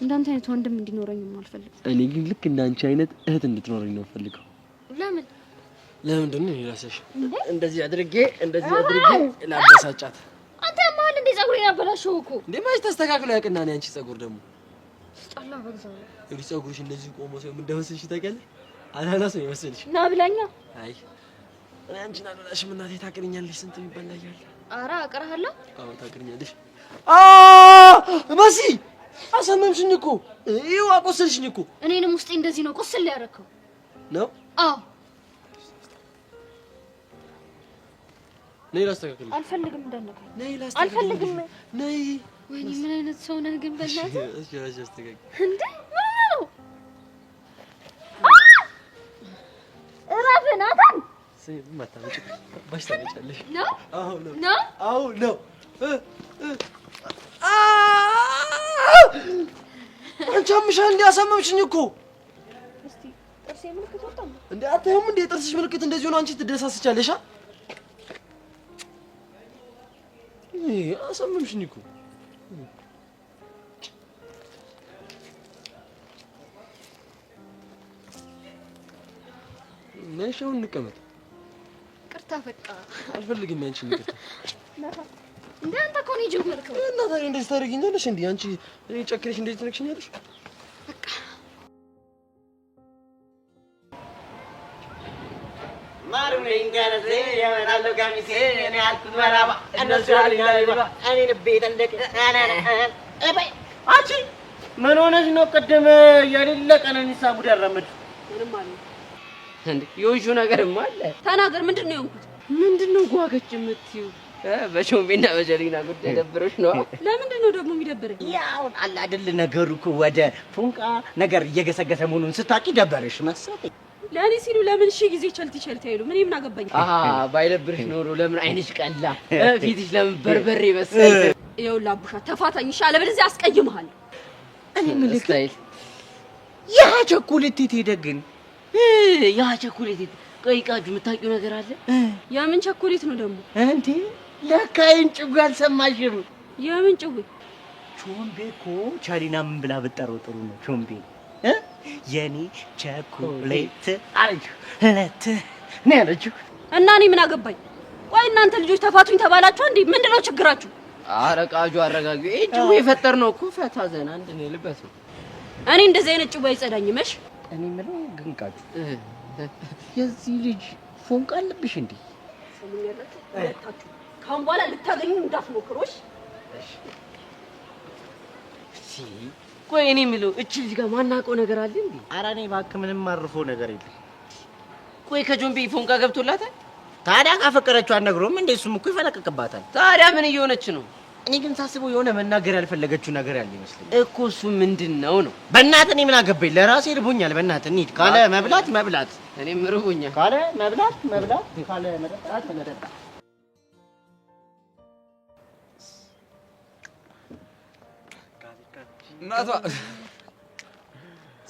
እንዳንተ አይነት ወንድም እንዲኖረኝም አልፈልግም። እኔ ግን ልክ እንዳንቺ አይነት እህት እንድትኖረኝ ነው ፈልገው። ለምን ለምንድን ነው ይላሰሽ? እንደዚህ አድርጌ ላበሳጫት። አንተ ማል እንደ ጸጉሬን አበላሽው እኮ እንዴ ማይስ ተስተካክሎ ያቅና ነው። አንቺ ጸጉር ደግሞ ስጣላ በግዛው እንዴ ጸጉርሽ እንደዚህ ቆሞ ሰው ምን ደምስሽ ታውቂያለሽ? አናናስ ነው ይመስልሽ? ና ብላኛ። አይ እኔ አንቺን አልበላሽም እናቴ። ታቅርኛለሽ። ስንት የሚበላ ያለ። ኧረ አቀርሃለሁ። አዎ ታቅርኛለሽ። መሲ አሰመምሽኝ እኮ ይኸው አቆሰልሽኝ እኮ። እኔንም ውስጤ እንደዚህ ነው ቁስል ያደረከው ነው? አዎ ነይ ላስተካክል። አልፈልግም እንዳነካኝ። ነይ ላስተካክል። አልፈልግም። ነይ። ወይኔ ምን አይነት ሰው ነህ ግን በእናትህ። እሺ አስተካክል። እንዴ ምን ነው? እራፍ ናታን። ማታመጭ ባሽ ታመጫለሽ ነው? አዎ ነው። ነው? አዎ ነው። አንቺ አምሻል እንዴ? አሰመምሽኝ እኮ። እስቲ ጥርሴ ምልክት ወጣ እንዴ? አታየውም እንዴ? ጥርስሽ ምልክት እንደዚህ ሆነ። አንቺ ትደሳስቻለሽ። አሰመምሽኝ እኮ። ነሽ አሁን እንቀመጥ። ቅርታ በቃ አልፈልግም ያንቺን ይቅርታ። እንዴ አንተ እኮ ነው የጀመርከው። እና ታዲያ እንደዚህ ታደርጊኛለሽ እንዴ? አንቺ እኔ ጨክነሽ እንደዚህ ትነክሽኛለሽ? በቃ ማሩኝ ጋርዜ ያመጣሉ ጋሚሴ እኔ አልኩት መራባ እነሱ ያልኛል እኔ ልቤት እንደቅ አይ አንቺ ምን ሆነሽ ነው? ቅድም የሌለ ቀነኒሳ ጉድ ያረመድ ምንም አለ እንዴ? የውሹ ነገርማ አለ። ተናገር። ምንድነው የሆንኩት? ምንድነው ጓገች የምትይው? በቾምቤና በጀሊና ጉዳይ ደብሮሽ ነው? ለምንድነው ደግሞ የሚደብረኝ? ያው አለ አይደል ነገሩ እኮ ወደ ፉንቃ ነገር እየገሰገሰ መሆኑን ስታቂ ደበረሽ መሰለኝ። ለእኔ ሲሉ ለምን ሺህ ጊዜ ቸልቲ አይሉ? ምን ምን አገባኝ? ባይለብርሽ ኖሮ ለምን አይንሽ ቀላ፣ ፊትሽ ለምን በርበሬ መሰለ? ይኸውልህ አቡሻ ተፋታኝ እሺ፣ አለበለዚያ አስቀይምሃለሁ። እኔ ምልክ ስታይል ያ ቸኮሌት ይደግን ያ ቸኮሌት ቆይቃጁ የምታውቂው ነገር አለ? የምን ቸኮሌት ነው ደግሞ? እንዴ ለካ እንጭጉ አልሰማሽም? የምን ጭው? ቾምቤ እኮ ቻሊና ምን ብላ ብጠረው ጥሩ ነው? ቾምቤ የኔ ቸኮሌት አለችው። ለት ነው ያለችው። እና እኔ ምን አገባኝ? ቆይ እናንተ ልጆች ተፋቱኝ ተባላችሁ እንዴ? ምንድነው ችግራችሁ? አረቃጁ አረጋጊ እጅው የፈጠርነው እኮ ፈታ ዘና አንድ ነው ልበስ ነው። እኔ እንደዚህ አይነት ጭው አይጸዳኝም። እሺ እኔ ምለው ግንቃጩ የዚህ ልጅ ፎንቃ አለብሽ እንዴ? ሁለታችሁ ካሁን በኋላ ልታገኙ እንዳትሞክሮሽ። እሺ ቆይ እኔ ምለው እቺ ልጅ ጋር ማናውቀው ነገር አለ እንዴ? ኧረ እኔ እባክህ ምንም አርፎ ነገር የለም። ቆይ ከጆምቤ ፎንቃ ገብቶላታል? ታዲያ ካፈቀረችው አትነግረውም እንዴ? እሱም እኮ ይፈለቅቅባታል። ታዲያ ምን እየሆነች ነው? እኔ ግን ሳስበው የሆነ መናገር ያልፈለገችው ነገር ያለ ይመስለኛል እኮ። እሱ ምንድነው ነው? በእናትህ እኔ ምን አገባኝ? ለራሴ ርቦኛል። በእናትህ እንሂድ ካለ መብላት መብላት፣ እኔም ርቦኛል ካለ መብላት መብላት፣ ካለ መጠጣት መጠጣት። እናቷ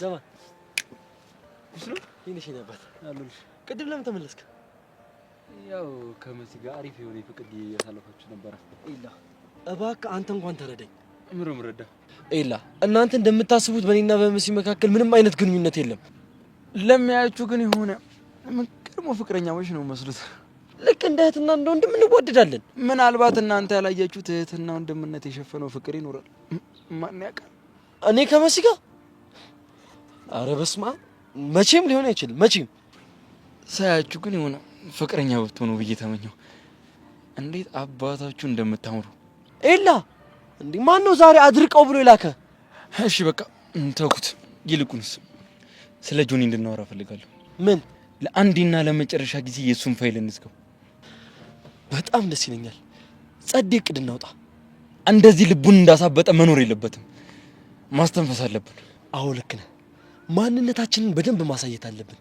ዘማ ይስሉ ይነሽ ነበር አሉልሽ። ቅድም ለምን ተመለስክ? ያው ከመሲ ጋር አሪፍ የሆነ ፍቅር እያሳለፋችሁ ነበር። ኢላ እባክህ አንተ እንኳን ተረዳኝ። ምንም ረዳ ኢላ እናንተ እንደምታስቡት በእኔና በመሲ መካከል ምንም አይነት ግንኙነት የለም። ለሚያያችሁ ግን የሆነ ቀድሞ ፍቅረኛሞች ነው መስሉት። ልክ እንደ እህትና እንደ ወንድም እንዋደዳለን። ምናልባት እናንተ ያላያችሁት እህትና ወንድምነት የሸፈነው ፍቅር ይኖራል። ማን ያውቃል? እኔ ከመሲ ጋር ኧረ በስመ አብ መቼም ሊሆን አይችልም። መቼም ሳያችሁ ግን የሆነ ፍቅረኛ ብትሆኑ ብዬ ተመኘው። እንዴት አባታችሁ እንደምታምሩ። ኤላ እንዴ ማን ነው ዛሬ አድርቀው ብሎ የላከ? እሺ በቃ ተውኩት። ይልቁንስ ስለ ጆኒ እንድናወራ ፈልጋለሁ። ምን? ለአንዴና ለመጨረሻ ጊዜ የሱን ፋይል እንዝጋው። በጣም ደስ ይለኛል። ጸዴ እቅድ እናውጣ። እንደዚህ ልቡን እንዳሳበጠ መኖር የለበትም። ማስተንፈስ አለብን። አዎ ልክ ነህ። ማንነታችንን በደንብ ማሳየት አለብን።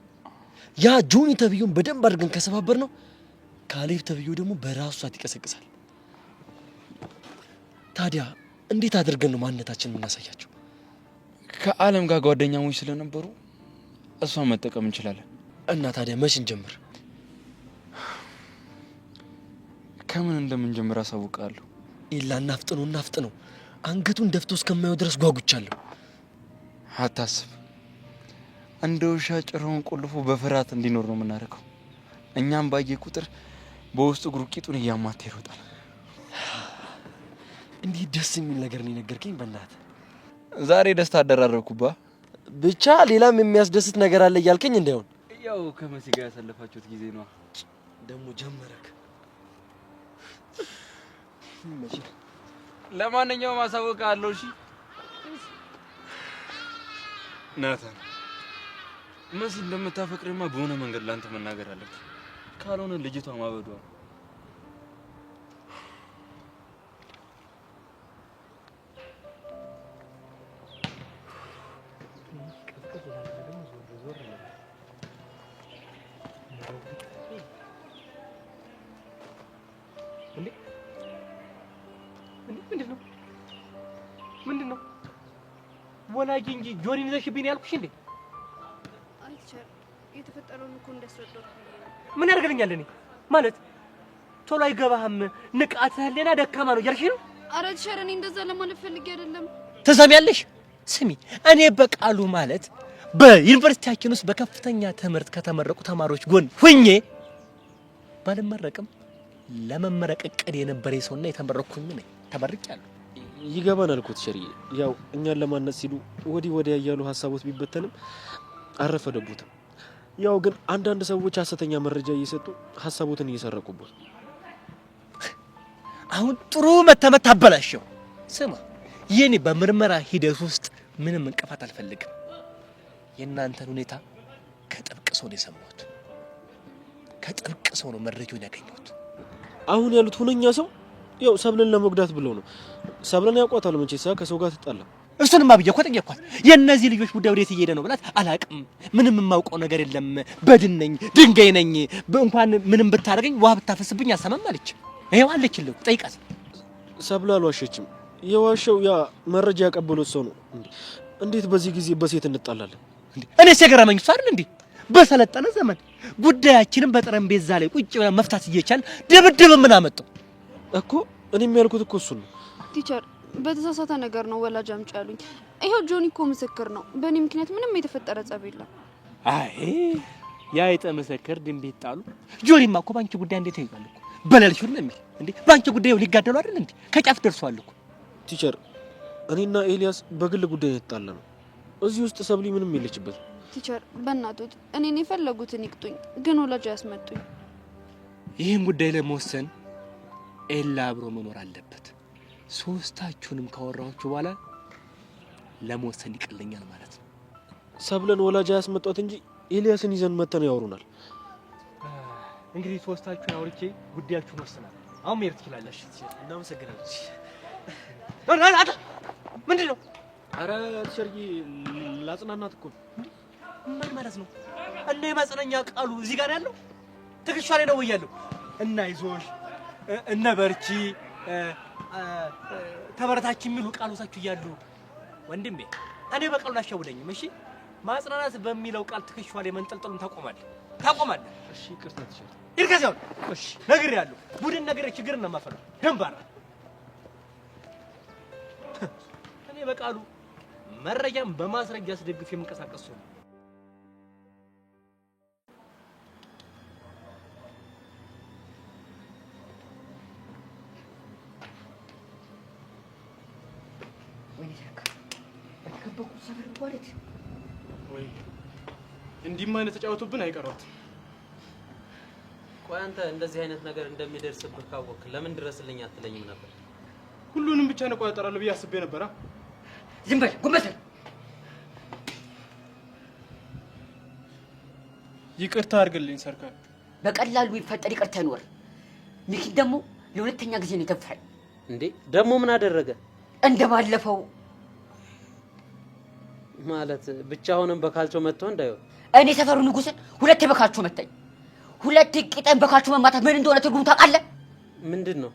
ያ ጆኒ ተብዩን በደንብ አድርገን ከሰባበር ነው ካሌብ ተብዩ ደግሞ በራሱ ሰዓት ይቀሰቅሳል። ታዲያ እንዴት አድርገን ነው ማንነታችንን የምናሳያቸው? ከዓለም ጋር ጓደኛሞች ስለነበሩ እሷን መጠቀም እንችላለን። እና ታዲያ መች እንጀምር? ከምን እንደምንጀምር አሳውቃለሁ። ኢላ እናፍጥነው። አንገቱን ደፍቶ እስከማየው ድረስ ጓጉቻለሁ። አታስብ፣ እንደ ውሻ ጭራውን ቆልፎ በፍርሃት እንዲኖር ነው የምናደርገው። እኛም ባየ ቁጥር በውስጡ እግሩ ቂጡን እያማታ ይሮጣል። እንዲህ ደስ የሚል ነገር ነው የነገርከኝ። በእናትህ ዛሬ ደስታ አደራረኩባ። ብቻ ሌላም የሚያስደስት ነገር አለ እያልከኝ እንዳይሆን። ያው ከመሲ ጋር ያሳለፋችሁት ጊዜ ነው። ደግሞ ጀመረክ። ለማንኛውም አሳውቃለሁ። እሺ ናታን፣ መሲ እንደምታፈቅርማ በሆነ መንገድ ላንተ መናገር አለብህ። ካልሆነ ልጅቷ ማበዷ። ምንድን ነው? ወላጅ እንጂ ጆኒን ይዘሽብኝ ያልኩሽ እንዴ? አይ ቲቸር፣ የተፈጠረውን እኮ እንዳስረዳው። ምን ያደርግልኛል? እኔ ማለት ቶሎ አይገባህም፣ ንቃተ ህሊና ደካማ ነው እያልሽ ነው? ኧረ ቲቸር፣ እኔ እንደዛ ለማለት ፈልጌ አይደለም። ትሰሚያለሽ? ስሚ፣ እኔ በቃሉ ማለት በዩኒቨርሲቲያችን ውስጥ በከፍተኛ ትምህርት ከተመረቁ ተማሪዎች ጎን ሁኜ ባልመረቅም ለመመረቅ እቅድ የነበረ ሰውና የተመረኩኝ ነኝ። ተመርቄያለሁ። ይገባናል እኮ ቲቸርዬ። ያው እኛን ለማነጽ ሲሉ ወዲህ ወዲያ እያሉ ሀሳቦት ቢበተንም አረፈደቡትም። ያው ግን አንዳንድ ሰዎች ሀሰተኛ መረጃ እየሰጡ ሀሳቦትን እየሰረቁበት። አሁን ጥሩ መተመት አበላሸው። ስማ፣ የኔ በምርመራ ሂደት ውስጥ ምንም እንቅፋት አልፈልግም። የእናንተን ሁኔታ ከጥብቅ ሰው ነው የሰማሁት። ከጥብቅ ሰው ነው መረጃውን ያገኘሁት። አሁን ያሉት ሁነኛ ሰው ያው ሰብለን ለመጉዳት ብለው ነው። ሰብለን ያውቋታል መቼሳ ከሰው ጋር ትጣላ። እሱንማ ብዬ እኮ ጠየኳት። የእነዚህ ልጆች ጉዳይ ወዴት እየሄደ ነው ብላት፣ አላቅም፣ ምንም የማውቀው ነገር የለም፣ በድን ነኝ፣ ድንጋይ ነኝ፣ እንኳን ምንም ብታደርገኝ ውሃ ብታፈስብኝ አሰማም አለች። ይሄው አለችልህ፣ ጠይቃት። ሰብለ አልዋሸችም። የዋሸው ያ መረጃ ያቀበሉት ሰው ነው። እንዴት በዚህ ጊዜ በሴት እንጣላለን? እኔስ የገረመኝ እሱ አይደል እንዴ? በሰለጠነ ዘመን ጉዳያችንን በጠረጴዛ ላይ ቁጭ ብለን መፍታት እየቻልን ድብድብ ምን አመጣው እኮ። እኔም ያልኩት እኮ እሱን ነው ቲቸር። በተሳሳተ ነገር ነው ወላጅ አምጪ ያሉኝ። ይሄው ጆኒ እኮ ምስክር ነው። በእኔ ምክንያት ምንም የተፈጠረ ጸብ የለም። አይ ያ የተመሰከር ድንቤት ጣሉ። ጆኒማ እኮ ባንቺ ጉዳይ እንዴት ይይዛል እኮ በለልሽ ነው የሚል እንዴ? ባንቺ ጉዳዩ ሊጋደሉ አይደል እንዴ? ከጫፍ ደርሷል እኮ ቲቸር። እኔና ኤልያስ በግል ጉዳይ የተጣላ ነው። እዚህ ውስጥ ሰብሊ ምንም የለችበት። ቲቸር በእናቶት እኔን የፈለጉትን ይቅጡኝ፣ ግን ወላጅ ያስመጡኝ። ይህን ጉዳይ ለመወሰን ኤላ አብሮ መኖር አለበት። ሶስታችሁንም ካወራችሁ በኋላ ለመወሰን ይቀለኛል ማለት ነው። ሰብለን ወላጅ ያስመጣት እንጂ ኤልያስን ይዘን መተን ያወሩናል። እንግዲህ ሶስታችሁን አውርቼ ጉዳያችሁን ወስናል። አሁን መሄድ ትችላለሽ። እናመሰግናለን። ምንድን ነው? አረ ቲቸርዬ ላጽናናት እኮ። ምን ማለት ነው? እና የማጽናኛ ቃሉ እዚህ ጋር ያለው ትከሻ ላይ ነው ያለው። እና ይዞሽ እነ በርቺ ተበረታች የሚሉ ቃሎቻችሁ እያሉ ወንድሜ እኔ በቃሉ አሻውደኝም። እሺ ማጽናናት በሚለው ቃል ትከሻ ላይ መንጠልጠሉን ታቆማለህ። እሺ ይቅርታ ቲቸር። ይልከዛው እሺ ነግሬያለሁ። ቡድን ነግሬ ችግርን ነው የማፈራው። ደንባራ እኔ በቃሉ መረጃም በማስረጃ አስደግፍ የምንቀሳቀስ ሰው። ወይ እንዲህም አይነት ተጫወቱብን አይቀሯት። ቆይ አንተ እንደዚህ አይነት ነገር እንደሚደርስብህ ካወቅህ ለምን ድረስልኝ አትለኝም ነበር? ሁሉንም ብቻ ነው ቆጣጣራለሁ ብዬ አስቤ ነበር። ዝም በል ጎንበስ። ይቅርታ አድርግልኝ ሰርካር። በቀላሉ ይፈጠር ይቅርታ ይኖር። ሚኪ ደግሞ ለሁለተኛ ጊዜ ነው የተፋል። እንዴ ደግሞ ምን አደረገ? እንደባለፈው ማለት ብቻውንም በካልቾ መጥቶ እንዳይሆን እኔ ሰፈሩ ንጉስን ሁለቴ በካችሁ መታኝ። ሁለት ቂጠን በካችሁ መማታት ምን እንደሆነ ትርጉም ታውቃለህ? ምንድነው?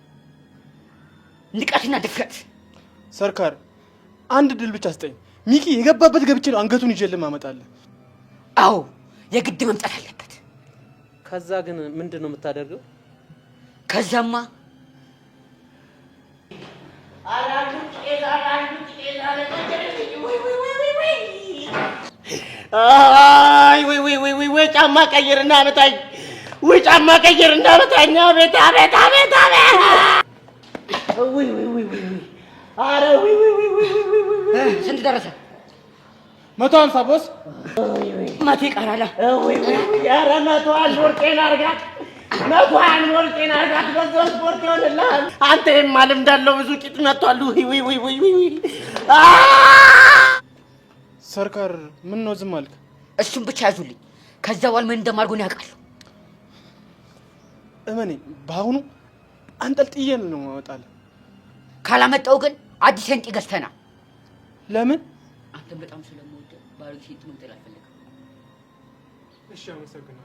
ንቀትና ድፍረት። ሰርካር አንድ ድል ብቻ ስጠኝ። ሚኪ የገባበት ገብቼ ነው አንገቱን ይዤልህ ማመጣለህ። አዎ የግድ መምጣት አለበት። ከዛ ግን ምንድነው የምታደርገው? ከዛማ ወይ ጫማ ቀይርና መታኝ። ወይ ጫማ ቀይርና መታኝ። አቤት አቤት አቤት አቤት! ኧረ ስንት ደረሰ? 150 ቦስ። መቶ ይቀራል። ኧረ 100 ወርቄን አድርጋት፣ 100 ወርቄን አድርጋት። በዛው ስፖርት ይሆንልሃል። አንተ የማልም እንዳለው ብዙ ቂጥ መጥቷል። ሰርካር ምን ነው ዝም አልክ? እሱን ብቻ ያዙልኝ። ከዛ በኋላ ምን እንደማድርጎን ያውቃሉ። እመኔ በአሁኑ አንጠልጥዬ ነው ማመጣለህ። ካላመጣው ግን አዲስ ሴንጥ ገዝተና። ለምን? አንተን በጣም ስለምወድ ባሮክ ሴንጥ መግደል አልፈልግም። እሺ አመሰግናለሁ።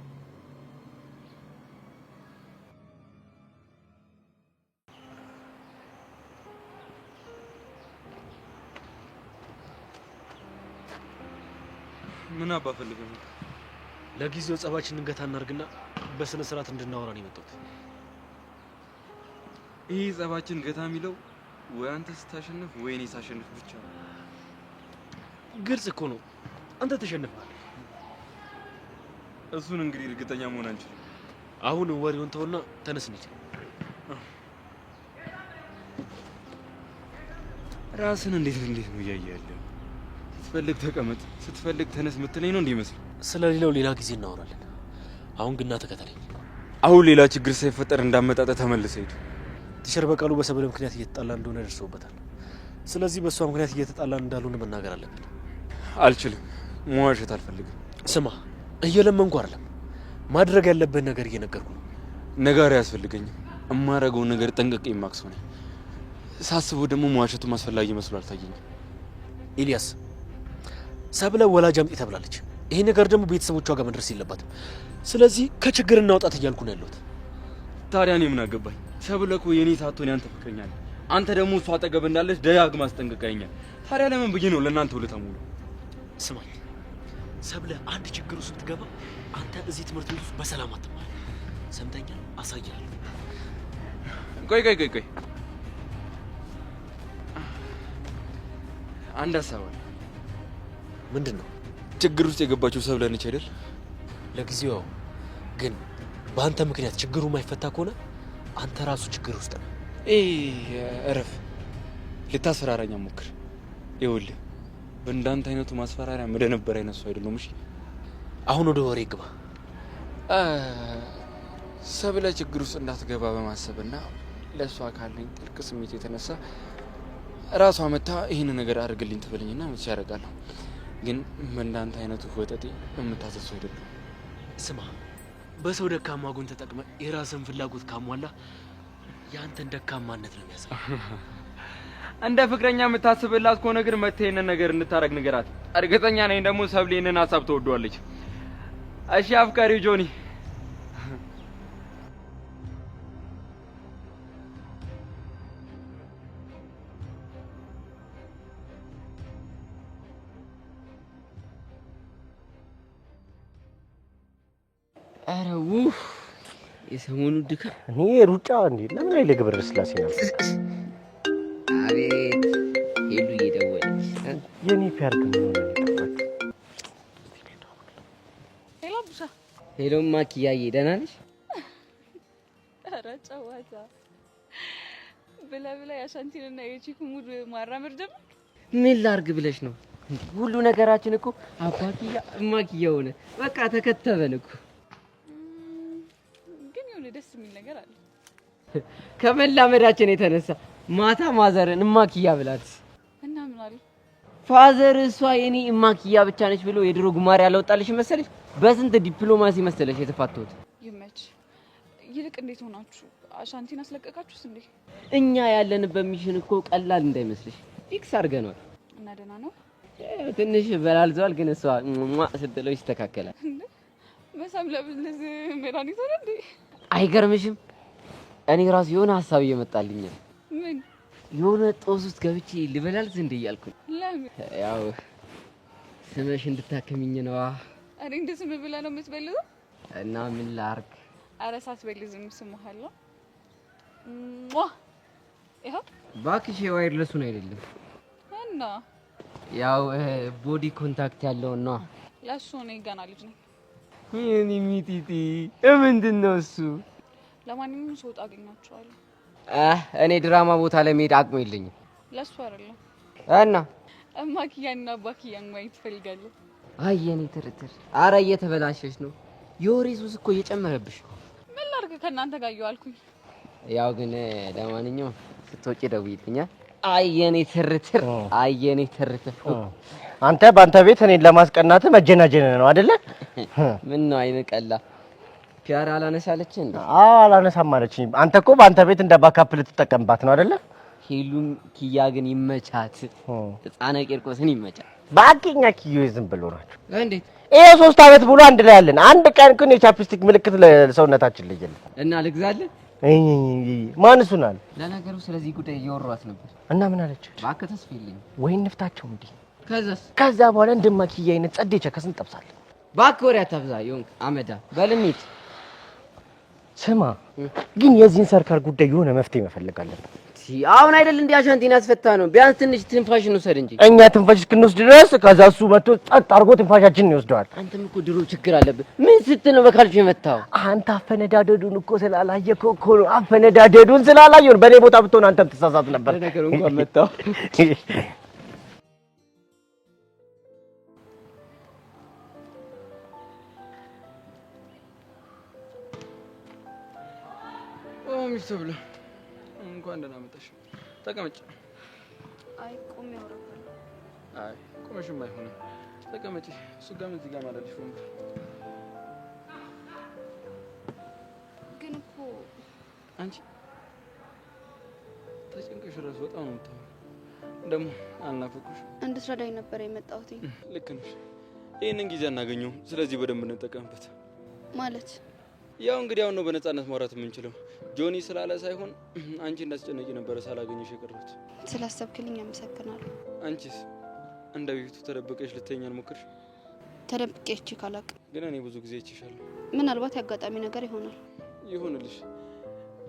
ምን አባ ፈልገህ ነው? ለጊዜው ጸባችንን ገታ እናርግና በስነ ስርዓት እንድናወራ ነው የመጣሁት። ይሄ ጸባችን ገታ የሚለው ወይ አንተ ስታሸንፍ ወይ እኔ ሳሸንፍ ብቻ ነው። ግልጽ እኮ ነው። አንተ ተሸንፈሃል። እሱን እንግዲህ እርግጠኛ መሆን አንችልም። አሁን ወሬውን ተውና ተነስ እንሂድ። ራስን እንዴት ነው እያየህ ያለው? ስትፈልግ ተቀመጥ፣ ስትፈልግ ተነስ የምትለኝ ነው እንዲመስል። ስለሌላው ሌላ ጊዜ እናወራለን። አሁን ግና ተከተለኝ። አሁን ሌላ ችግር ሳይፈጠር እንዳመጣጠ ተመልሰህ ሂድ። ቲቸር በቀሉ በሰበለ ምክንያት እየተጣላ እንደሆነ ደርሰውበታል። ስለዚህ በእሷ ምክንያት እየተጣላን እንዳልሆነ መናገር አለብን። አልችልም፣ መዋሸት አልፈልግም። ስማ፣ እየለመንኩ አይደለም፣ ማድረግ ያለብህን ነገር እየነገርኩ ነው። ነጋሪ አያስፈልገኝም። እማረገውን ነገር ጠንቅቄ የማውቅ ሰው ነኝ። ሳስበው ደግሞ መዋሸቱም አስፈላጊ መስሎ አልታየኝም። ኤልያስ፣ ሰብለ ወላጅ አምጪ ተብላለች። ይሄ ነገር ደግሞ ቤተሰቦቿ ጋር መድረስ የለባትም። ስለዚህ ከችግር እናውጣት እያልኩ ነው ያለሁት። ታዲያ እኔ ምን አገባኝ? ሰብለ እኮ የኔ ሳትሆን ያንተ ፍቅረኛ ነች። አንተ ደግሞ እሷ አጠገብ እንዳለች ደጋግማ አስጠንቅቃኛል። ታዲያ ለምን ብዬ ነው ለእናንተ ውለታ ሙሉ? ስማኝ፣ ሰብለ አንድ ችግር ውስጥ ስትገባ አንተ እዚህ ትምህርት ቤት ውስጥ በሰላም አትማር። ሰምተኛል? አሳያለሁ። ቆይ አንድ ሀሳብ አለ። ምንድን ነው? ችግር ውስጥ የገባችው ሰብለ ነች አይደል? ለጊዜው ግን በአንተ ምክንያት ችግሩ ማይፈታ ከሆነ አንተ ራሱ ችግር ውስጥ ነው። እረፍ፣ ልታስፈራራኝ ሞክር። ይኸውልህ በእንዳንተ አይነቱ ማስፈራሪያ መደነበር አይነት ሰው አይደለም። እሺ አሁን ወደ ወሬ ግባ። ሰብለ ችግር ውስጥ እንዳትገባ በማሰብና ለእሷ ካለኝ ጥልቅ ስሜት የተነሳ ራሷ መታ ይህን ነገር አድርግልኝ ትበልኝና መቼ ያደርጋለሁ። ግን በእንዳንተ አይነቱ ወጠጤ የምታዘዝ ሰው አይደለም። ስማ፣ በሰው ደካማ ጎን ተጠቅመ የራስን ፍላጎት ካሟላ የአንተን ደካማነት ነው የሚያሳይ። እንደ ፍቅረኛ የምታስብላት ከሆነ ግን መተህ ይህንን ነገር እንድታረግ ንገራት። እርግጠኛ ነኝ ደግሞ ሰብሌ ይህንን ሀሳብ ትወዷለች። እሺ አፍቃሪው ጆኒ። ኧረ ውህ የሰሞኑ ድካም እኔ ሩጫ እንዴ ለምን አይለ ግብረ ስላሴ ነው። አቤት ሄሉ እየደወለች የኔ ፒያር ግን ነው የጠፋች። ሄሎ ቡሳ። ሄሎ ማኪያዬ፣ ደህና ነሽ? ኧረ ጨዋታ ብላ የአሻንቲንና የቺኩ ሙድ ማራመድ ጀመር። ምን ላርግ ብለሽ ነው? ሁሉ ነገራችን እኮ አባኪያ ማኪያ ሆነ። በቃ ተከተበን እኮ። ግን የሆነ ደስ የሚል ነገር አለ። ከመላመዳችን የተነሳ ማታ ማዘርን እማኪያ ብላት እና ምን አለ ፋዘር፣ እሷ የኔ እማኪያ ብቻ ነች ብሎ የድሮ ጉማሬ ያለወጣልሽ መሰለሽ? በስንት ዲፕሎማሲ መሰለሽ የተፋተውት። ይመች። ይልቅ እንዴት ሆናችሁ? አሻንቲን አስለቀቃችሁስ እንዴ? እኛ ያለንበት ሚሽን እኮ ቀላል እንዳይመስልሽ ፊክስ አድርገናል። እና ደህና ነው? ትንሽ በላልቷል፣ ግን እሷ ስትለው ይስተካከላል። መሳም ለብልዝ መድኃኒት ሆነ እንዴ? አይገርምሽም? እኔ ራሱ የሆነ ሀሳብ እየመጣልኝ ነው። ምን? የሆነ ጦስ ውስጥ ገብቼ ልበላልዝ እንደ እያልኩኝ። ለምን? ያው ስመሽ እንድታከሚኝ ነዋ። እኔ እንደ ስም ብለህ ነው የምትበልዘው? እና ምን ላርግ? ኧረ ሳትበልዝም ስምሃለሁ። ይኸው እባክሽ የዋይርለሱን አይደለም እና ያው ቦዲ ኮንታክት ያለው ነው። ለሱ እኔ ገና ልጅ ነኝ። የኔ ሚጢጢ ምንድን ነው እሱ? ለማንኛውም ስወጣ አገኛቸዋለሁ። እኔ ድራማ ቦታ ላይ መሄድ አቅሙ የለኝም። ለሱ አይደለም እና እማክያና አባክያን ማየት እፈልጋለሁ። አይ የኔ ትርትር፣ አረ እየተበላሸሽ ነው። የወሬ ሱስ እኮ እየጨመረብሽ ነው። ምን ላድርግ ከእናንተ ጋር እየዋልኩኝ። ያው ግን ለማንኛውም ስትወጪ ደውይልኛል። አይ የኔ ትርትር፣ አይ የኔ ትርትር። አንተ በአንተ ቤት እኔን ለማስቀናት መጀናጀን ነው አይደለ? ምን ነው አይነቀላ ፒያራ አላነሳለች እንዴ? አዎ አላነሳም አለችኝ። አንተ እኮ በአንተ ቤት እንደ ባካፕ ልትጠቀምባት ነው አይደለ? ሄሉም ኪያ ግን ይመቻት፣ ህፃነ ቂርቆስን ይመቻት። ባኪኛ ኪዮ ዝም ብሎ ናቸው። እንዴት ይሄ 3 አመት ሙሉ አንድ ላይ ያለን፣ አንድ ቀን ግን የቻፕስቲክ ምልክት ለሰውነታችን ለየለ እና ልግዛለን። ማን እሱን አለ? ለነገሩ ስለዚህ ጉዳይ እያወሯት ነበር እና ምን አለች? እባክህ ተስፋ የለኝም ወይ እንፍታቸው እንዴ? ከዛ በኋላ እንደማኪያ አይነት ጸዴ ቸከስ እንጠብሳለን። እባክህ ወሬ አታብዛ ይሁን አመዳ በልሚት። ስማ ግን የዚህን ሰርካር ጉዳይ የሆነ መፍትሄ መፈለግ አለብን። አሁን አይደል እንዴ አሻንቲን ያስፈታ ነው። ቢያንስ ትንሽ ትንፋሽ እንውሰድ እንጂ እኛ ትንፋሽ እስክንወስድ ድረስ ከዛ እሱ መጥቶ ጸጥ አድርጎ ትንፋሻችንን ይወስደዋል። አንተም እኮ ድሮ ችግር አለብህ። ምን ስትል ነው በካልቾ የመታው? አንተ አፈነዳደዱን እኮ ስላላየህ እኮ ነው። አፈነዳደዱን ስላላየህ ነው። በእኔ ቦታ ብትሆን አንተም ትሳሳት ነበር። ነገሩ እንኳን መታው። ሚስት ብሎ እንኳን ደህና መጣሽ። ተቀመጭ። አይ ቆሜ አውራለሁ። አይ ቆመሽም አይሆንም። ተቀመጪ። እሱ ጋርም እዚህ ጋር ማለልሽ ወንበር። ግን እኮ አንቺ ተጨንቀሽ እራሱ በጣም ነው የምታወሪው። ደግሞ አልናፈኩሽ? እንድትረዳኝ ነበር የመጣሁት። ልክ ነሽ። ይህንን ጊዜ አናገኘውም። ስለዚህ በደንብ እንጠቀምበት። ማለት ያው እንግዲህ አሁን ነው በነፃነት ማውራት የምንችለው። ጆኒ ስላለ ሳይሆን አንቺ እንዳስጨነቂ ነበረ ሳላገኘሽ የቀረሁት። ስላሰብክልኝ አመሰግናለሁ። አንቺስ እንደ በፊቱ ተደብቀሽ ልተኛ አልሞክርሽ? ተደብቄ እቺ ካላቅ ግን እኔ ብዙ ጊዜ እችሻለሁ። ምናልባት ያጋጣሚ ነገር ይሆናል። ይሁንልሽ።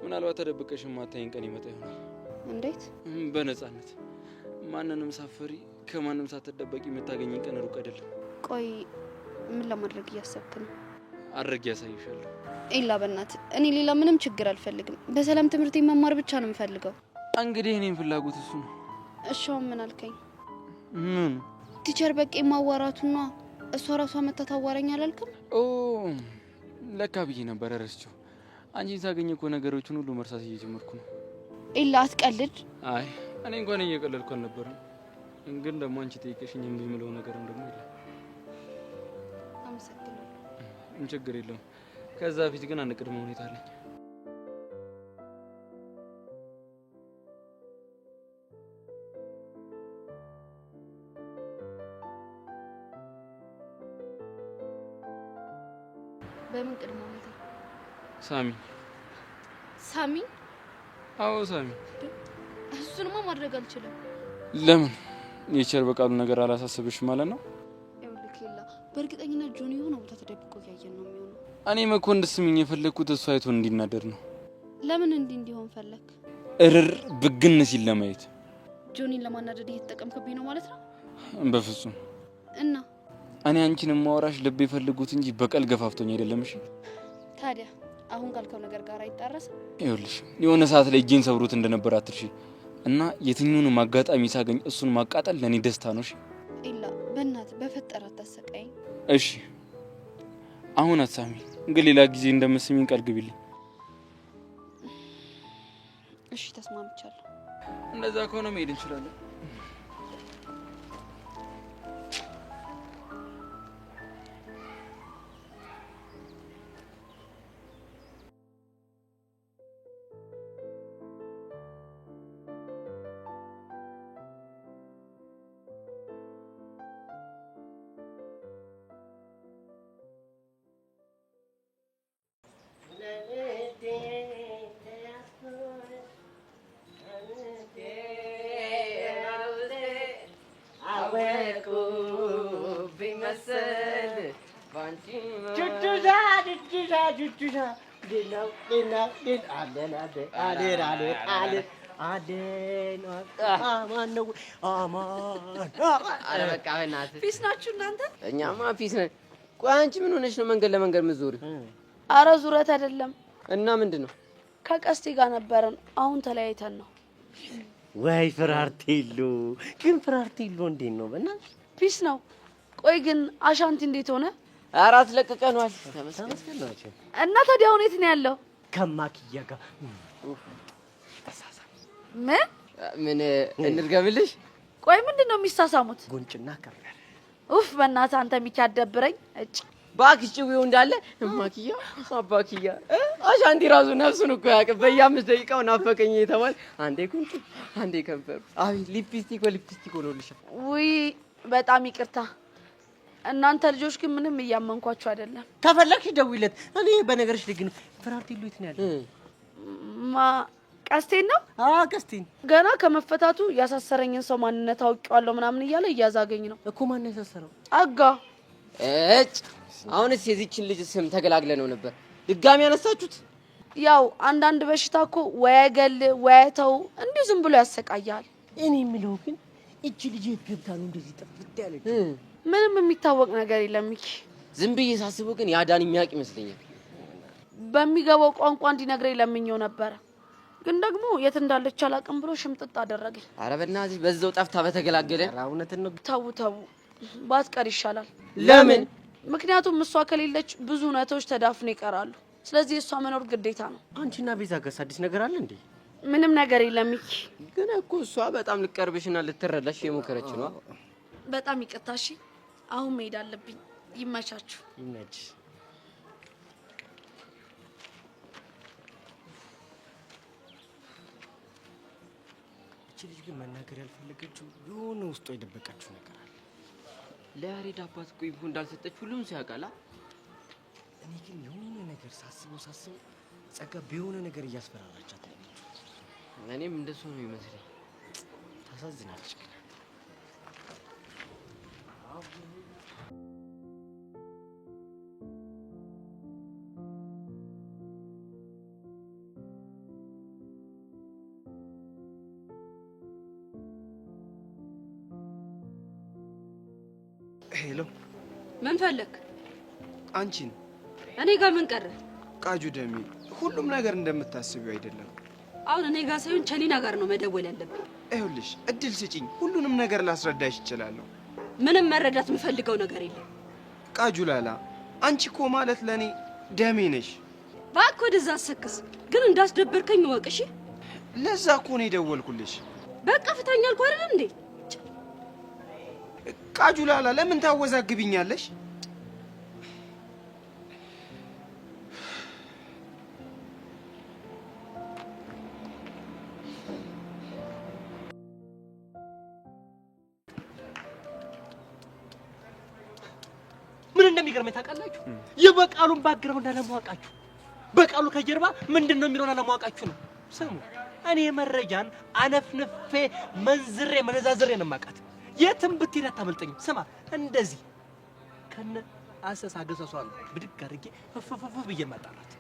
ምናልባት ተደብቀሽ ማታይን ቀን ይመጣ ይሆናል። እንዴት? በነፃነት ማንንም ሳፈሪ ከማንም ሳትደበቂ የምታገኝን ቀን ሩቅ አይደለም። ቆይ ምን ለማድረግ እያሰብክ ነው? አድርጌ ያሳይሻለሁ። ኢላ በእናትህ እኔ ሌላ ምንም ችግር አልፈልግም። በሰላም ትምህርት መማር ብቻ ነው የምፈልገው። እንግዲህ እኔም ፍላጎት እሱ ነው። እሺ አሁን ምን አልከኝ? ምን ቲቸር በቄ ማዋራቱና እሷ ራሷ መታ ታዋራኝ አላልክም? ኦ ለካ ብዬ ነበር ረስቼው። አንቺን ሳገኝ እኮ ነገሮችን ሁሉ መርሳት እየጀመርኩ ነው። ኢላ አትቀልድ። አይ እኔ እንኳን እየቀለልኩ አልነበረም። ግን ደግሞ አንቺ ጠይቀሽኝ እንዲህ የምለው ነገርም ደግሞ የለም። አመሰግናለሁ። ችግር የለውም። ከዛ በፊት ግን አንድ ቅድመ ሁኔታ አለኝ። በምን ቅድመ ሁኔታ? ሳሚ። ሳሚ? አዎ ሳሚ። እሱንማ ማድረግ አልችልም። ለምን? የቸር በቃሉ ነገር አላሳሰብሽ ማለት ነው? ይኸውልህ ኬላ፣ በእርግጠኝነት ጆኒ የሆነ ቦታ ተደብቆ እያየን ነው የሚሆነው። እኔም እኮ እንድትስሚኝ የፈለግኩት እሱ አይቶ እንዲናደር ነው። ለምን እንዲሆን ፈለግ? እርር ብግን ሲል ለማየት። ጆኒን ለማናደድ እየተጠቀምክብኝ ነው ማለት ነው? በፍጹም። እና እኔ አንቺን ማወራሽ ልብ የፈልጉት እንጂ በቀል ገፋፍቶኝ አይደለም። እሺ ታዲያ አሁን ካልከው ነገር ጋር አይጣረስም? ይኸውልሽ የሆነ ሰዓት ላይ እጄን ሰብሮት እንደነበር አትርሺ እና የትኛውንም አጋጣሚ ሳገኝ እሱን ማቃጠል ለኔ ደስታ ነው። እሺ ኢላ በእናትህ በፈጠረ አታሰቃኝ። እሺ አሁን አትሳሚ፣ ግን ሌላ ጊዜ እንደምትስሚኝ ቃል ግቢልኝ። እሺ ተስማምቻለሁ። እንደዛ ከሆነ መሄድ እንችላለን። ቹቹሻ ፒስ ናችሁ እናንተ? እኛማ ፒስ ነን። ቆይ አንቺ ምን ሆነሽ ነው መንገድ ለመንገድ የምትዞሪው? አረ ዙረት አይደለም። እና ምንድን ነው? ከቀስቴ ጋር ነበረን፣ አሁን ተለያይተን ነው። ወይ ፍራርቴሎ ግን ፍራርቴሎ እንዴት ነው? በእናትሽ ፒስ ነው። ቆይ ግን አሻንቲ እንዴት ሆነ? አራት ለቅቀኗል። ተመስገን ናቸው። እና ታዲያ አሁን የት ነው ያለው? ከማኪያ ጋር ምን እንድገምልሽ? ቆይ ምንድን ነው የሚሳሳሙት? ጉንጭና ከርያል። ኡፍ በእናትህ አንተ የሚካደብረኝ እጭ ባክሽ ጭዊው እንዳለ ማኪያ አባኪያ አሻንቲ ራሱ ነፍሱን እኮ ያውቅ። በየ5 ደቂቃው ናፈቀኝ የተባለ አንዴ ጉንጭ አንዴ ከንፈሩ። አይ ሊፕስቲክ ሆኖልሻል። ውይ በጣም ይቅርታ። እናንተ ልጆች ግን ምንም እያመንኳችሁ አይደለም። ከፈለግሽ ደውይለት። እኔ በነገርሽ ላይ ግን ፍራርቴሎ የት ነው ያለው? ቀስቴን ነው? ቀስቴን ገና ከመፈታቱ ያሳሰረኝን ሰው ማንነት አውቄዋለሁ ምናምን እያለ እያዛገኝ ነው እኮ። ማን ያሳሰረው? አጋ አሁንስ የዚችን ልጅ ስም ተገላግለ ነው ነበር ድጋሚ ያነሳችሁት? ያው አንዳንድ በሽታ እኮ ወያገል ወያተው እንዲሁ ዝም ብሎ ያሰቃያል። እኔ የምለው ግን እቺ ልጅ የት ገብታ ነው እንደዚህ ጥፍት ያለች? ምንም የሚታወቅ ነገር የለም። ሚኪ ዝም ብዬ ሳስበው ግን ያዳን የሚያውቅ ይመስለኛል። በሚገባው ቋንቋ እንዲነግረኝ ለምኜው ነበረ፣ ግን ደግሞ የት እንዳለች አላውቅም ብሎ ሽምጥጥ አደረገኝ። ኧረ በእናትህ በዛው ጠፍታ በተገላገለ። እውነትን ነው። ተው ባትቀር ይሻላል። ለምን? ምክንያቱም እሷ ከሌለች ብዙ እውነቶች ተዳፍነው ይቀራሉ። ስለዚህ እሷ መኖር ግዴታ ነው። አንቺና ቤዛ ጋር አዲስ ነገር አለ እንዴ? ምንም ነገር የለም ሚኪ። ግን እኮ እሷ በጣም ልቀርብሽና ልትረዳሽ የሞከረች ነው። በጣም ይቅርታ። እሺ አሁን መሄድ አለብኝ። ይመቻችሁ። ይመች። እቺ ልጅ ግን መናገር ያልፈለገችው የሆነ ውስጧ የደበቀችው ነገር አለ። ለያሬድ አባት እኮ ይሁን እንዳልሰጠች ሁሉም ሲያውቃላ። እኔ ግን የሆነ ነገር ሳስበው ጸጋ በሆነ ነገር እያስፈራራቻት ነው። እኔም እንደሱ ነው ይመስለኝ። ታሳዝናለች ግን ሄሎ፣ ምን ፈለክ? አንቺን። እኔ ጋር ምን ቀረ? ቃጁ ደሜ፣ ሁሉም ነገር እንደምታስቢው አይደለም። አሁን እኔ ጋር ሳይሆን ቸሊና ጋር ነው መደወል ያለብኝ። ይኸውልሽ፣ እድል ስጪኝ፣ ሁሉንም ነገር ላስረዳሽ እችላለሁ። ምንም መረዳት የምፈልገው ነገር የለም። ቃጁ ላላ፣ አንቺ እኮ ማለት ለእኔ ደሜ ነሽ። እባክህ ወደዛ አሰክስ፣ ግን እንዳስደበርከኝ እወቅ እሺ? ለዛ እኮ ነው የደወልኩልሽ። በቃ ፍታኝ አልኩህ አይደል እንዴ? ቃጁ ላላ፣ ለምን ታወዛግብኛለሽ? ምን እንደሚገርመኝ ታውቃላችሁ? የበቃሉን ባክግራውንድ አለማወቃችሁ፣ በቃሉ ከጀርባ ምንድነው የሚለውን አለማወቃችሁ ነው። ስሙ፣ እኔ መረጃን አነፍንፌ መንዝሬ መነዛዝሬ ነው የማውቃት። የትም ብትሄድ አታመልጠኝም። ስማ፣ እንደዚህ ከነ አሰሳ ገሰሷ ነው ብድግ አድርጌ ፈፈፈፈ ብዬ ማጣራት።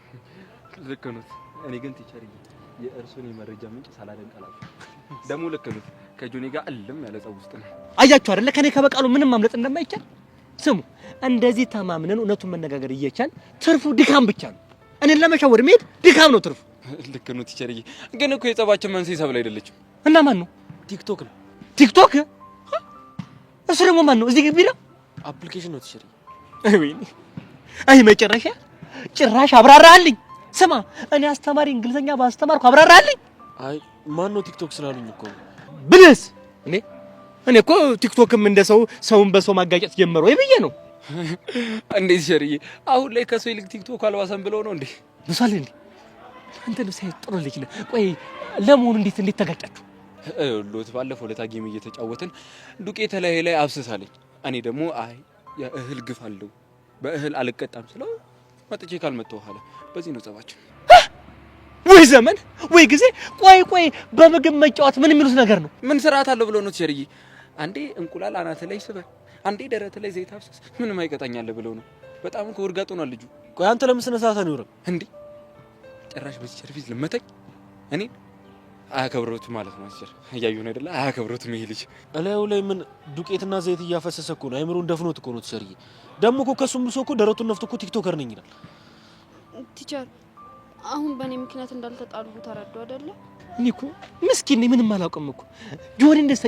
ልክ ነው። እኔ ግን ቲቸር የእርሱን የመረጃ ምንጭ ሳላደንቅ አላልኩም። ደግሞ ልክ ነው። ከጆኒ ጋር እልም ያለ ጸብ ውስጥ ነው። አያችሁ አይደለ? ከኔ ከበቃሉ ምንም ማምለጥ እንደማይቻል። ስሙ፣ እንደዚህ ተማምነን እውነቱን መነጋገር እየቻል ትርፉ ድካም ብቻ ነው። እኔን ለመሸወድ መሄድ ድካም ነው ትርፉ። ልክ ነው ቲቸርዬ። ግን እኮ የጸባችን መንስኤ ሰብል አይደለችም። እና ማን ነው? ቲክቶክ ነው። ቲክቶክ? እሱ ደግሞ ማን ነው? እዚህ ግቢ ነው። አፕሊኬሽን ነው ቲቸርዬ። ወይኔ! አይ መጨረሻ ጭራሽ አብራራልኝ። ስማ፣ እኔ አስተማሪ እንግሊዘኛ ባስተማርኩ አብራራልኝ። አይ ማን ነው ቲክቶክ ስላሉኝ እኮ ብለስ እኔ እኮ ቲክቶክም እንደ ሰውን በሰው ማጋጨት ጀመረ ወይ ብዬ ነው። እንዴ ቲቸርዬ፣ አሁን ላይ ከሰው ይልቅ ቲክቶክ አልባሰን ብለው ነው እንዴ? ብሷል እንዴ? አንተ ነው ጥሩ ልጅ ነህ። ቆይ ለመሆኑ እንዴት ተጋጫችሁ? ሎት ባለፈው ለታ ጌም እየተጫወትን ዱቄት ላይ አብስሳለኝ። እኔ ደግሞ አይ የእህል ግፍ አለው በእህል አልቀጣም ስለው መጥቼ ካልመጣሁ ኋላ በዚህ ነው ጸባችን። ወይ ዘመን ወይ ጊዜ። ቆይ በምግብ መጫወት ምን የሚሉት ነገር ነው? ምን ስርዓት አለው ብለው ነው ቲቸርዬ? አንዴ እንቁላል አናት ላይ ስበር፣ አንዴ ደረት ላይ ዘይት አፍስስ፣ ምንም አይቀጣኛል ብለው ነው። በጣም እኮ ውርጋጥ ሆኗል ልጁ። ቆይ አንተ ለምን ስነ ስርዓት አትኖርም እንዴ? ጭራሽ በዚህ ሰርቪስ ልመታኝ? እኔ አያከብረውትም ማለት ነው። አስር እያዩን አይደለ? አያከብረውትም ይሄ ልጅ። እላዩ ላይ ምን ዱቄትና ዘይት እያፈሰሰ እኮ ነው። አይምሮን ደፍኖት እኮ ነው ቲቸርዬ። ደግሞ እኮ ከሱም ብሶ እኮ ደረቱን ነፍቶ እኮ ቲክቶከር ነኝ ይላል። ቲቸር አሁን በእኔ ምክንያት እንዳልተጣሉ ተረዱ አይደለ? እኔ እኮ ምስኪን ነኝ፣ ምንም አላውቅም እኮ ጆኒ እንደዛ